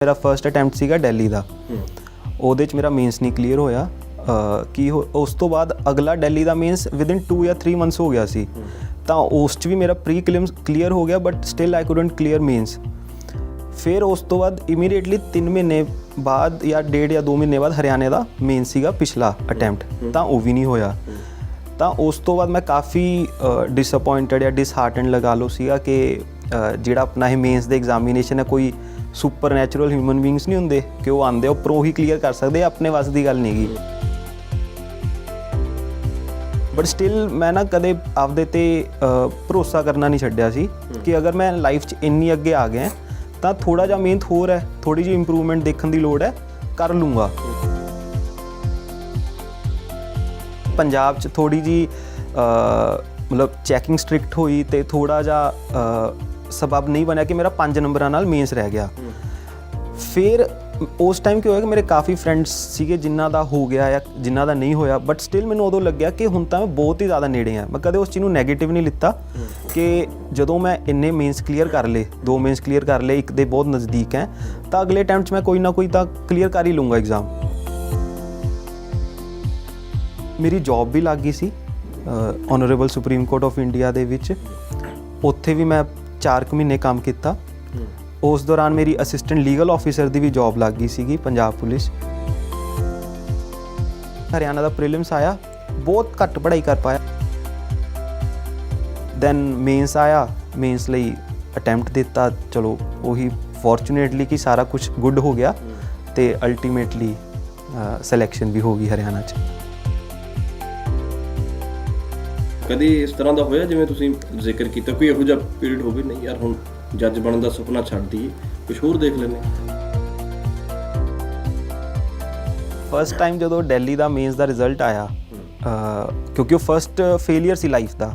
मेरा first attempt ਸੀਗਾ ਦਿੱਲੀ ਦਾ। ਉਹਦੇ 'ਚ ਮੇਰਾ ਮੇਨਸ ਨਹੀਂ ਕਲੀਅਰ ਹੋਇਆ ਕਿ ਉਸ ਤੋਂ ਬਾਅਦ ਅਗਲਾ ਦਿੱਲੀ ਦਾ ਮੇਨਸ ਵਿਦਿਨ 2 ਜਾਂ 3 ਮੰਥਸ ਹੋ ਗਿਆ ਸੀ, ਤਾਂ ਉਸ 'ਚ ਵੀ ਮੇਰਾ ਪ੍ਰੀ ਕਲਿਮਸ ਕਲੀਅਰ ਹੋ ਗਿਆ but still I couldn't clear mains. ਫਿਰ ਉਸ ਤੋਂ ਬਾਅਦ ਇਮੀਡੀਏਟਲੀ 3 ਮਹੀਨੇ ਬਾਅਦ ਜਾਂ 1.5 ਜਾਂ 2 ਮਹੀਨੇ ਬਾਅਦ ਹਰਿਆਣੇ ਦਾ ਮੇਨ ਸੀਗਾ ਪਿਛਲਾ ਅਟੈਂਪਟ, ਤਾਂ ਉਹ ਵੀ ਨਹੀਂ ਹੋਇਆ। ਤਾਂ ਉਸ ਤੋਂ ਬਾਅਦ ਮੈਂ ਕਾਫੀ ਡਿਸਅਪੋਇੰਟਡ ਜਾਂ ਡਿਸਹਾਰਟਨ ਲਗਾ ਲਓ ਸੀਗਾ ਕਿ ਜਿਹੜਾ ਆਪਣਾ ਇਹ ਮੇਨਸ ਦੇ ਐਗਜ਼ਾਮੀਨੇਸ਼ਨ ਹੈ ਕੋਈ ਸੁਪਰ ਨੈਚੁਰਲ ਹਿਊਮਨ ਬੀਇੰਗਸ ਨਹੀਂ ਹੁੰਦੇ ਕਿ ਉਹ ਆਉਂਦੇ ਉੱਪਰੋਂ ਹੀ ਕਲੀਅਰ ਕਰ ਸਕਦੇ, ਆਪਣੇ ਵੱਸ ਦੀ ਗੱਲ ਨਹੀਂ ਗੀ। ਬਟ ਸਟਿਲ ਮੈਂ ਨਾ ਕਦੇ ਆਪਦੇ ਤੇ ਭਰੋਸਾ ਕਰਨਾ ਨਹੀਂ ਛੱਡਿਆ ਸੀ ਕਿ ਅਗਰ ਮੈਂ ਲਾਈਫ 'ਚ ਇੰਨੀ ਅੱਗੇ ਆ ਗਿਆ ਤਾਂ ਥੋੜ੍ਹਾ ਜਿਹਾ ਮਿਹਨਤ ਹੋਰ ਹੈ, ਥੋੜ੍ਹੀ ਜਿਹੀ ਇੰਪਰੂਵਮੈਂਟ ਦੇਖਣ ਦੀ ਲੋੜ ਹੈ, ਕਰ ਲੂੰਗਾ। ਪੰਜਾਬ 'ਚ ਥੋੜ੍ਹੀ ਜਿਹੀ ਮਤਲਬ ਚੈਕਿੰਗ ਸਟ੍ਰਿਕਟ ਹੋਈ ਅਤੇ ਥੋੜ੍ਹਾ ਜਿਹਾ ਸਬਬ ਨਹੀਂ ਬਣਿਆ ਕਿ ਮੇਰਾ 5 ਨੰਬਰਾਂ ਨਾਲ ਮੇਨਸ ਰਹਿ ਗਿਆ। ਫਿਰ ਉਸ ਟਾਈਮ ਕੀ ਹੋਇਆ ਕਿ ਮੇਰੇ ਕਾਫੀ ਫਰੈਂਡਸ ਸੀਗੇ ਜਿਨ੍ਹਾਂ ਦਾ ਹੋ ਗਿਆ ਜਾਂ ਜਿਨ੍ਹਾਂ ਦਾ ਨਹੀਂ ਹੋਇਆ, ਬਟ ਸਟਿਲ ਮੈਨੂੰ ਉਦੋਂ ਲੱਗਿਆ ਕਿ ਹੁਣ ਤਾਂ ਮੈਂ ਬਹੁਤ ਹੀ ਜ਼ਿਆਦਾ ਨੇੜੇ ਹਾਂ। ਮੈਂ ਕਦੇ ਉਸ ਚੀਜ਼ ਨੂੰ ਨੈਗੇਟਿਵ ਨਹੀਂ ਲਿੱਤਾ ਕਿ ਜਦੋਂ ਮੈਂ ਇੰਨੇ ਮੇਨਸ ਕਲੀਅਰ ਕਰ ਲਏ, 2 ਮੇਨਸ ਕਲੀਅਰ ਕਰ ਲਏ, ਇੱਕ ਦੇ ਬਹੁਤ ਨਜ਼ਦੀਕ ਹੈ, ਤਾਂ ਅਗਲੇ ਅਟੈਂਪਟ 'ਚ ਮੈਂ ਕੋਈ ਨਾ ਕੋਈ ਤਾਂ ਕਲੀਅਰ ਕਰ ਹੀ ਲੂੰਗਾ ਐਗਜ਼ਾਮ। ਮੇਰੀ ਜੌਬ ਵੀ ਲੱਗ ਗਈ ਸੀ honourable supreme court of India ਦੇ ਵਿੱਚ। ਉੱਥੇ ਵੀ ਮੈਂ 4 ਮਹੀਨੇ ਕੰਮ ਕੀਤਾ। ਉਸ ਦੌਰਾਨ ਮੇਰੀ ਅਸਿਸਟੈਂਟ ਲੀਗਲ ਆਫਿਸਰ ਦੀ ਵੀ ਜੌਬ ਲੱਗ ਗਈ ਸੀਗੀ ਪੰਜਾਬ ਪੁਲਿਸ। ਹਰਿਆਣਾ ਦਾ ਪ੍ਰੀਲਿਮਸ ਆਇਆ, ਬਹੁਤ ਘੱਟ ਪੜ੍ਹਾਈ ਕਰ ਪਾਇਆ। ਦੈਨ ਮੇਨਸ ਆਇਆ, ਮੇਨਸ ਲਈ ਅਟੈਂਪਟ ਦਿੱਤਾ, ਚਲੋ ਉਹੀ ਫੋਰਚੂਨੇਟਲੀ ਕਿ ਸਾਰਾ ਕੁਝ ਗੁੱਡ ਹੋ ਗਿਆ ਅਤੇ ਅਲਟੀਮੇਟਲੀ ਸਿਲੈਕਸ਼ਨ ਵੀ ਹੋ ਗਈ ਹਰਿਆਣਾ 'ਚ। ਕਦੇ ਇਸ ਤਰ੍ਹਾਂ ਦਾ ਹੋਇਆ ਜਿਵੇਂ ਤੁਸੀਂ ਜ਼ਿਕਰ ਕੀਤਾ ਕੋਈ ਇਹੋ ਜਿਹਾ ਪੀਰੀਅਡ ਹੋਵੇ ਨਹੀਂ ਯਾਰ ਹੁਣ ਜੱਜ ਬਣਨ ਦਾ ਸੁਪਨਾ ਛੱਡ ਦਈਏ, ਕੁਝ ਹੋਰ ਦੇਖ ਲੈਂਦੇ? ਫਸਟ ਟਾਈਮ ਜਦੋਂ ਦਿੱਲੀ ਦਾ ਮੇਨਸ ਦਾ ਰਿਜ਼ਲਟ ਆਇਆ, ਕਿਉਂਕਿ ਉਹ ਫਸਟ ਫੇਲੀਅਰ ਸੀ ਲਾਈਫ ਦਾ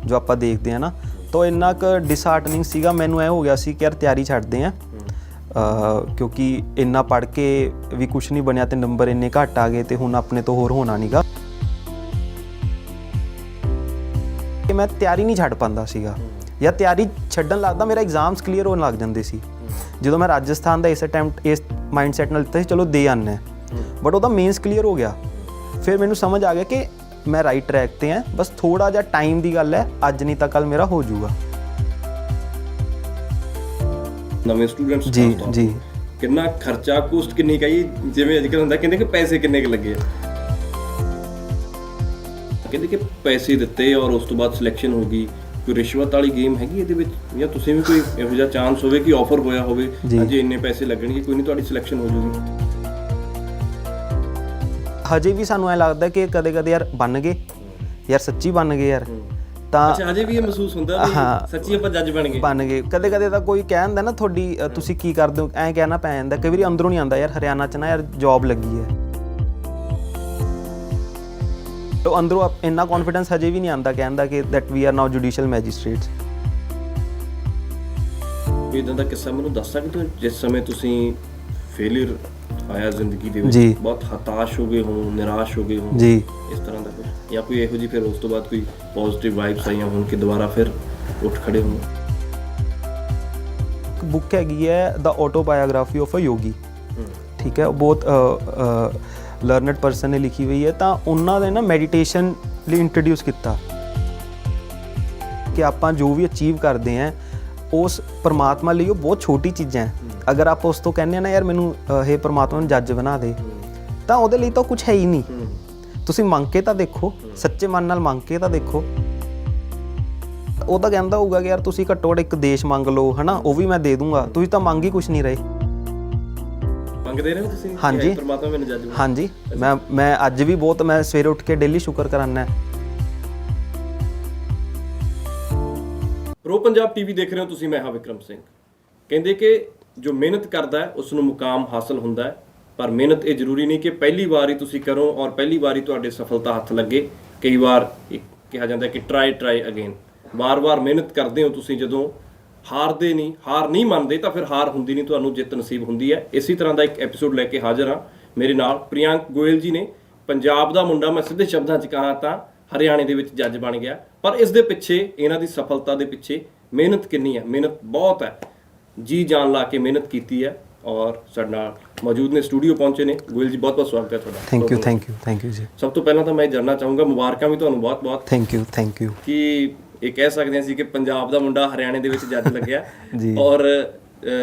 ਜੋ ਆਪਾਂ ਦੇਖਦੇ ਹਾਂ ਨਾ, ਤਾਂ ਇੰਨਾ ਕੁ ਡਿਸਹਾਰਟਨਿੰਗ ਸੀਗਾ। ਮੈਨੂੰ ਇਹ ਹੋ ਗਿਆ ਸੀ ਕਿ ਯਾਰ ਤਿਆਰੀ ਛੱਡਦੇ ਹਾਂ ਕਿਉਂਕਿ ਇੰਨਾ ਪੜ੍ਹ ਕੇ ਵੀ ਕੁਛ ਨਹੀਂ ਬਣਿਆ ਅਤੇ ਨੰਬਰ ਇੰਨੇ ਘੱਟ ਆ ਗਏ ਅਤੇ ਹੁਣ ਆਪਣੇ ਤੋਂ ਹੋਰ ਹੋਣਾ ਨਹੀਂ ਗਾ। ਕਿ ਮੈਂ ਤਿਆਰੀ ਨਹੀਂ ਛੱਡ ਪਾਉਂਦਾ ਸੀਗਾ ਜਾਂ ਤਿਆਰੀ ਛੱਡਣ ਲੱਗਦਾ ਮੇਰਾ ਐਗਜ਼ਾਮਸ ਕਲੀਅਰ ਹੋਣ ਲੱਗ ਜਾਂਦੇ ਸੀ। ਜਦੋਂ ਮੈਂ ਰਾਜਸਥਾਨ ਦਾ ਇਸ ਅਟੈਂਪਟ ਇਸ ਮਾਈਂਡ ਸੈਟ ਨਾਲ ਲਿੱਤਾ ਸੀ ਚਲੋ ਦੇ ਆਉਂਦੇ, ਬਟ ਉਹਦਾ ਮੇਨਸ ਕਲੀਅਰ ਹੋ ਗਿਆ। ਫਿਰ ਮੈਨੂੰ ਸਮਝ ਆ ਗਿਆ ਕਿ ਮੈਂ ਰਾਈਟ ਟਰੈਕ 'ਤੇ ਹਾਂ, ਬਸ ਥੋੜ੍ਹਾ ਜਿਹਾ ਟਾਈਮ ਦੀ ਗੱਲ ਹੈ, ਅੱਜ ਨਹੀਂ ਤਾਂ ਕੱਲ੍ਹ ਮੇਰਾ ਹੋ ਜਾਊਗਾ। ਨਵੇਂ ਸਟੂਡੈਂਟਸ ਜੀ ਕਿੰਨਾ ਖਰਚਾ ਕੋਸਟ ਕਿੰਨੀ ਕਹੀ, ਜਿਵੇਂ ਅੱਜ ਕੱਲ੍ਹ ਹੁੰਦਾ ਕਹਿੰਦੇ ਕਿ ਪੈਸੇ ਕਿੰਨੇ ਕੁ ਲੱਗੇ, ਕਹਿੰਦੇ ਕਿ ਪੈਸੇ ਦਿੱਤੇ ਔਰ ਉਸ ਤੋਂ ਬਾਅਦ ਸਿਲੈਕਸ਼ਨ ਹੋ ਗਈ, ਕੋਈ ਰਿਸ਼ਵਤ ਵਾਲੀ ਗੇਮ ਹੈਗੀ ਇਹਦੇ ਵਿੱਚ ਜਾਂ ਤੁਸੀਂ ਵੀ ਕੋਈ ਇਹੋ ਜਿਹਾ ਚਾਂਸ ਹੋਵੇ ਕਿ ਆਫਰ ਹੋਇਆ ਹੋਵੇ ਅਜੇ ਇੰਨੇ ਪੈਸੇ ਲੱਗਣਗੇ ਕੋਈ ਨਹੀਂ ਤੁਹਾਡੀ ਸਿਲੈਕਸ਼ਨ ਹੋ ਜੂਗੀ? ਹਜੇ ਵੀ ਸਾਨੂੰ ਐਂ ਲੱਗਦਾ ਕਿ ਕਦੇ ਕਦੇ ਯਾਰ ਬਣ ਗਏ, ਯਾਰ ਸੱਚੀ ਬਣ ਗਏ ਯਾਰ, ਤਾਂ ਅੱਛਾ ਹਜੇ ਵੀ ਇਹ ਮਹਿਸੂਸ ਹੁੰਦਾ ਵੀ ਸੱਚੀ ਆਪਾਂ ਜੱਜ ਬਣ ਗਏ। ਕਦੇ ਕਦੇ ਤਾਂ ਕੋਈ ਕਹਿ ਦਿੰਦਾ ਨਾ ਤੁਹਾਡੀ ਤੁਸੀਂ ਕੀ ਕਰਦੇ ਹੋ, ਐਂ ਕਹਿਣਾ ਪੈ ਜਾਂਦਾ, ਕਈ ਵਾਰੀ ਅੰਦਰੋਂ ਨਹੀਂ ਆਉਂਦਾ ਯਾਰ ਹਰਿਆਣਾ 'ਚ ਨਾ ਯਾਰ ਜੌਬ ਲੱਗੀ ਹੈ। ਤੋ ਅੰਦਰੋਂ ਇੰਨਾ ਕੌਨਫੀਡੈਂਸ ਹਜੇ ਵੀ ਨਹੀਂ ਆਉਂਦਾ ਕਹਿੰਦਾ ਕਿ that we are now judicial magistrates. ਕੋਈ ਇੱਦਾਂ ਦਾ ਕਿੱਸਾ ਮੈਨੂੰ ਦੱਸ ਸਕਦੇ ਹੋ ਜਿਸ ਸਮੇਂ ਤੁਸੀਂ ਫੇਲਿਅਰ ਆਇਆ ਜ਼ਿੰਦਗੀ ਦੇ ਵਿੱਚ, ਬਹੁਤ ਹਤਾਸ਼ ਹੋ ਗਏ ਹੋ, ਨਿਰਾਸ਼ ਹੋ ਗਏ ਹੋ ਜੀ, ਇਸ ਤਰ੍ਹਾਂ ਦਾ ਕੁਝ, ਜਾਂ ਕੋਈ ਇਹੋ ਜਿਹੀ ਫਿਰ ਉਸ ਤੋਂ ਬਾਅਦ ਕੋਈ ਪੋਜ਼ਿਟਿਵ ਵਾਈਬਸ ਆਈਆਂ ਹੋਣ ਕਿ ਦੁਬਾਰਾ ਫਿਰ ਉੱਠ ਖੜੇ ਹੋਣ? ਇੱਕ ਬੁੱਕ ਹੈਗੀ ਹੈ ਦ ਆਟੋਬਾਇਓਗ੍ਰਾਫੀ ਆਫ ਅ ਯੋਗੀ, ਠੀਕ ਹੈ, ਉਹ ਬਹੁਤ ਲਰਨਡ ਪਰਸਨ ਨੇ ਲਿਖੀ ਹੋਈ ਹੈ। ਤਾਂ ਉਹਨਾਂ ਨੇ ਨਾ ਮੈਡੀਟੇਸ਼ਨ ਲਈ ਇੰਟਰੋਡਿਊਸ ਕੀਤਾ ਕਿ ਆਪਾਂ ਜੋ ਵੀ ਅਚੀਵ ਕਰਦੇ ਹਾਂ ਉਸ ਪਰਮਾਤਮਾ ਲਈ ਉਹ ਬਹੁਤ ਛੋਟੀ ਚੀਜ਼ਾਂ ਹੈ। ਅਗਰ ਆਪਾਂ ਉਸ ਤੋਂ ਕਹਿੰਦੇ ਹਾਂ ਨਾ ਯਾਰ ਮੈਨੂੰ ਇਹ ਪਰਮਾਤਮਾ ਨੂੰ ਜੱਜ ਬਣਾ ਦੇ, ਤਾਂ ਉਹਦੇ ਲਈ ਤਾਂ ਕੁਛ ਹੈ ਹੀ ਨਹੀਂ। ਤੁਸੀਂ ਮੰਗ ਕੇ ਤਾਂ ਦੇਖੋ, ਸੱਚੇ ਮਨ ਨਾਲ ਮੰਗ ਕੇ ਤਾਂ ਦੇਖੋ। ਉਹ ਤਾਂ ਕਹਿੰਦਾ ਹੋਊਗਾ ਕਿ ਯਾਰ ਤੁਸੀਂ ਘੱਟੋ ਘੱਟ ਇੱਕ ਦੇਸ਼ ਮੰਗ ਲਓ, ਹੈ ਨਾ, ਉਹ ਵੀ ਮੈਂ ਦੇ ਦੂੰਗਾ। ਤੁਸੀਂ ਤਾਂ ਮੰਗ ਹੀ ਕੁਛ ਨਹੀਂ ਰਹੇ। ਮੰਗਦੇ ਰਹੇ ਤੁਸੀਂ? ਹਾਂਜੀ, ਪਰਮਾਤਮਾ ਮੈਨੂੰ ਜੱਜ ਬਣਾ। ਹਾਂਜੀ, ਮੈਂ ਅੱਜ ਵੀ ਬਹੁਤ, ਮੈਂ ਸਵੇਰੇ ਉੱਠ ਕੇ ਡੇਲੀ ਸ਼ੁਕਰ ਕਰਾਨਾ। ਪ੍ਰੋ ਪੰਜਾਬ ਟੀਵੀ ਦੇਖ ਰਹੇ ਹੋ ਤੁਸੀਂ, ਮੈਂ ਹਾਂ ਵਿਕਰਮ ਸਿੰਘ। ਕਹਿੰਦੇ ਕਿ ਜੋ ਮਿਹਨਤ ਕਰਦਾ ਹੈ ਉਸ ਨੂੰ ਮੁਕਾਮ ਹਾਸਲ ਹੁੰਦਾ ਹੈ, ਪਰ ਮਿਹਨਤ ਇਹ ਜ਼ਰੂਰੀ ਨਹੀਂ ਕਿ ਪਹਿਲੀ ਵਾਰ ਹੀ ਤੁਸੀਂ ਕਰੋ ਔਰ ਪਹਿਲੀ ਵਾਰ ਹੀ ਤੁਹਾਡੇ ਸਫਲਤਾ ਹੱਥ ਲੱਗੇ। ਕਈ ਵਾਰ ਕਿਹਾ ਜਾਂਦਾ ਕਿ ਟਰਾਈ ਅਗੇਨ, ਵਾਰ-ਵਾਰ ਮਿਹਨਤ ਕਰਦੇ ਹੋ ਤੁਸੀਂ, ਜਦੋਂ ਹਾਰ ਨਹੀਂ ਮੰਨਦੇ ਤਾਂ ਫਿਰ ਹਾਰ ਹੁੰਦੀ ਨਹੀਂ, ਤੁਹਾਨੂੰ ਜਿੱਤ ਨਸੀਬ ਹੁੰਦੀ ਹੈ। ਇਸੇ ਤਰ੍ਹਾਂ ਦਾ ਇੱਕ ਐਪੀਸੋਡ ਲੈ ਕੇ ਹਾਜ਼ਰ ਹਾਂ। ਮੇਰੇ ਨਾਲ ਪ੍ਰਿਯੰਕ ਗੋਇਲ ਜੀ ਨੇ। ਪੰਜਾਬ ਦਾ ਮੁੰਡਾ, ਮੈਂ ਸਿੱਧੇ ਸ਼ਬਦਾਂ 'ਚ ਕਹਾਂ ਤਾਂ ਹਰਿਆਣੇ ਦੇ ਵਿੱਚ ਜੱਜ ਬਣ ਗਿਆ, ਪਰ ਇਸ ਦੇ ਪਿੱਛੇ, ਇਹਨਾਂ ਦੀ ਸਫਲਤਾ ਦੇ ਪਿੱਛੇ ਮਿਹਨਤ ਕਿੰਨੀ ਹੈ? ਮਿਹਨਤ ਬਹੁਤ ਹੈ, ਜੀ ਜਾਨ ਲਾ ਕੇ ਮਿਹਨਤ ਕੀਤੀ ਹੈ। ਔਰ ਸਾਡੇ ਨਾਲ ਮੌਜੂਦ ਨੇ, ਸਟੂਡੀਓ ਪਹੁੰਚੇ ਨੇ। ਗੋਇਲ ਜੀ, ਬਹੁਤ ਬਹੁਤ ਸਵਾਗਤ ਹੈ ਤੁਹਾਡਾ। ਥੈਂਕ ਯੂ ਜੀ। ਸਭ ਤੋਂ ਪਹਿਲਾਂ ਤਾਂ ਮੈਂ ਜਾਣਨਾ ਚਾਹੂੰਗਾ, ਮੁਬਾਰਕਾਂ ਵੀ ਤੁਹਾਨੂੰ ਬਹੁਤ ਬਹੁਤ। ਥੈਂਕ ਯੂ ਕਿ ਇਹ ਕਹਿ ਸਕਦੇ ਸੀ ਕਿ ਪੰਜਾਬ ਦਾ ਮੁੰਡਾ ਹਰਿਆਣੇ ਦੇ ਵਿੱਚ ਜੱਜ ਲੱਗਿਆ ਜੀ, ਔਰ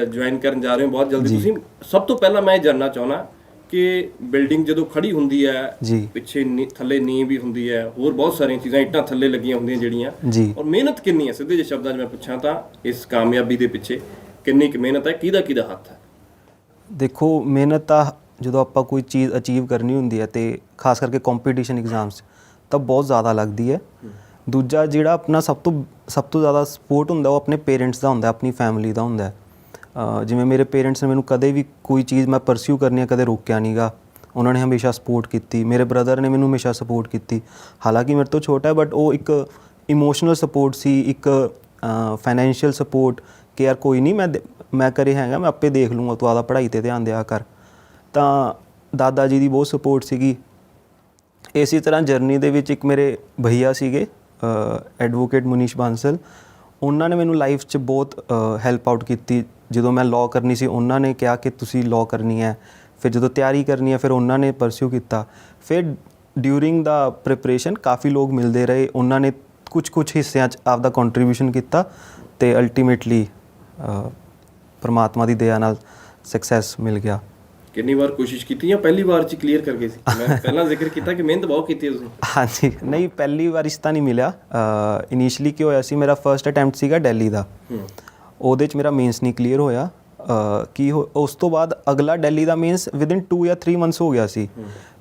ਜੁਆਇਨ ਕਰਨ ਜਾ ਰਹੇ ਹੋ ਬਹੁਤ ਜਲਦੀ ਤੁਸੀਂ। ਸਭ ਤੋਂ ਪਹਿਲਾਂ ਮੈਂ ਇਹ ਜਾਣਨਾ ਚਾਹੁੰਦਾ ਕਿ ਬਿਲਡਿੰਗ ਜਦੋਂ ਖੜੀ ਹੁੰਦੀ ਹੈ, ਪਿੱਛੇ ਥੱਲੇ ਨੀਂਹ ਵੀ ਹੁੰਦੀ ਹੈ, ਹੋਰ ਬਹੁਤ ਸਾਰੀਆਂ ਚੀਜ਼ਾਂ ਇੱਟਾਂ ਥੱਲੇ ਲੱਗੀਆਂ ਹੁੰਦੀਆਂ ਜਿਹੜੀਆਂ, ਔਰ ਮਿਹਨਤ ਕਿੰਨੀ ਹੈ, ਸਿੱਧੇ ਜਿਹੇ ਸ਼ਬਦਾਂ 'ਚ ਮੈਂ ਪੁੱਛਾਂ ਤਾਂ ਇਸ ਕਾਮਯਾਬੀ ਦੇ ਪਿੱਛੇ ਕਿੰਨੀ ਕੁ ਮਿਹਨਤ ਹੈ, ਕਿਹਦਾ ਹੱਥ ਹੈ? ਦੇਖੋ, ਮਿਹਨਤ ਤਾਂ ਜਦੋਂ ਆਪਾਂ ਕੋਈ ਚੀਜ਼ ਅਚੀਵ ਕਰਨੀ ਹੁੰਦੀ ਹੈ ਤੇ ਖਾਸ ਕਰਕੇ ਕੰਪੀਟੀਸ਼ਨ ਐਗਜ਼ਾਮਸ ਤਾਂ ਬਹੁਤ ਜ਼ਿਆਦਾ ਲੱਗਦੀ ਹੈ। ਦੂਜਾ ਜਿਹੜਾ ਆਪਣਾ ਸਭ ਤੋਂ ਜ਼ਿਆਦਾ ਸਪੋਰਟ ਹੁੰਦਾ ਉਹ ਆਪਣੇ ਪੇਰੈਂਟਸ ਦਾ ਹੁੰਦਾ, ਆਪਣੀ ਫੈਮਿਲੀ ਦਾ ਹੁੰਦਾ। ਜਿਵੇਂ ਮੇਰੇ ਪੇਰੈਂਟਸ ਨੇ ਮੈਨੂੰ ਕਦੇ ਵੀ ਕੋਈ ਚੀਜ਼ ਮੈਂ ਪਰਸਿਊ ਕਰਨੀ ਹੈ ਕਦੇ ਰੋਕਿਆ ਨਹੀਂ ਗਾ, ਉਹਨਾਂ ਨੇ ਹਮੇਸ਼ਾ ਸਪੋਰਟ ਕੀਤੀ। ਮੇਰੇ ਬ੍ਰਦਰ ਨੇ ਮੈਨੂੰ ਹਮੇਸ਼ਾ ਸਪੋਰਟ ਕੀਤੀ, ਹਾਲਾਂਕਿ ਮੇਰੇ ਤੋਂ ਛੋਟਾ ਹੈ, ਬਟ ਉਹ ਇੱਕ ਇਮੋਸ਼ਨਲ ਸਪੋਰਟ ਸੀ, ਇੱਕ ਫਾਈਨੈਂਸ਼ੀਅਲ ਸਪੋਰਟ ਕਿ ਯਾਰ ਕੋਈ ਨਹੀਂ, ਮੈਂ ਕਰੇ ਹੈਗਾ, ਮੈਂ ਆਪੇ ਦੇਖ ਲੂੰਗਾ, ਤੂੰ ਆਪਦਾ ਪੜ੍ਹਾਈ 'ਤੇ ਧਿਆਨ ਦਿਆ ਕਰ। ਤਾਂ ਦਾਦਾ ਜੀ ਦੀ ਬਹੁਤ ਸਪੋਰਟ ਸੀਗੀ। ਇਸੇ ਤਰ੍ਹਾਂ ਜਰਨੀ ਦੇ ਵਿੱਚ ਇੱਕ ਮੇਰੇ ਭਈਆ ਸੀਗੇ, ਐਡਵੋਕੇਟ ਮੁਨੀਸ਼ ਬਾਂਸਲ, ਉਹਨਾਂ ਨੇ ਮੈਨੂੰ ਲਾਈਫ 'ਚ ਬਹੁਤ ਹੈਲਪ ਆਊਟ ਕੀਤੀ। ਜਦੋਂ ਮੈਂ ਲਾਅ ਕਰਨੀ ਸੀ ਉਹਨਾਂ ਨੇ ਕਿਹਾ ਕਿ ਤੁਸੀਂ ਲਾਅ ਕਰਨੀ ਹੈ, ਫਿਰ ਜਦੋਂ ਤਿਆਰੀ ਕਰਨੀ ਹੈ ਫਿਰ ਉਹਨਾਂ ਨੇ ਪਰਸਿਊ ਕੀਤਾ। ਫਿਰ ਡਿਊਰਿੰਗ ਦਾ ਪ੍ਰਿਪਰੇਸ਼ਨ ਕਾਫੀ ਲੋਕ ਮਿਲਦੇ ਰਹੇ, ਉਹਨਾਂ ਨੇ ਕੁਝ ਹਿੱਸਿਆਂ 'ਚ ਆਪਦਾ ਕੰਟਰੀਬਿਊਸ਼ਨ ਕੀਤਾ ਅਤੇ ਅਲਟੀਮੇਟਲੀ ਪਰਮਾਤਮਾ ਦੀ ਦਇਆ ਨਾਲ ਸਕਸੈਸ ਮਿਲ ਗਿਆ। ਕਿੰਨੀ ਵਾਰ ਕੋਸ਼ਿਸ਼ ਕੀਤੀ ਜਾਂ ਪਹਿਲੀ ਵਾਰ 'ਚ ਕਲੀਅਰ ਕਰ ਗਏ ਸੀ? ਮੈਂ ਪਹਿਲਾਂ ਜ਼ਿਕਰ ਕੀਤਾ ਕਿ ਮਿਹਨਤ ਬਹੁਤ ਕੀਤੀ ਤੁਸੀਂ। ਹਾਂਜੀ, ਨਹੀਂ, ਪਹਿਲੀ ਵਾਰ ਤਾਂ ਨਹੀਂ ਮਿਲਿਆ। ਇਨੀਸ਼ੀਅਲੀ ਕੀ ਹੋਇਆ ਸੀ, ਮੇਰਾ ਫਰਸਟ ਅਟੈਂਪਟ ਸੀਗਾ ਦਿੱਲੀ ਦਾ, ਉਹਦੇ 'ਚ ਮੇਰਾ ਮੇਨਸ ਨਹੀਂ ਕਲੀਅਰ ਹੋਇਆ। ਉਸ ਤੋਂ ਬਾਅਦ ਅਗਲਾ ਦਿੱਲੀ ਦਾ ਮੇਨਸ ਵਿਦਿਨ 2 ਜਾਂ 3 ਮੰਥਸ ਹੋ ਗਿਆ ਸੀ,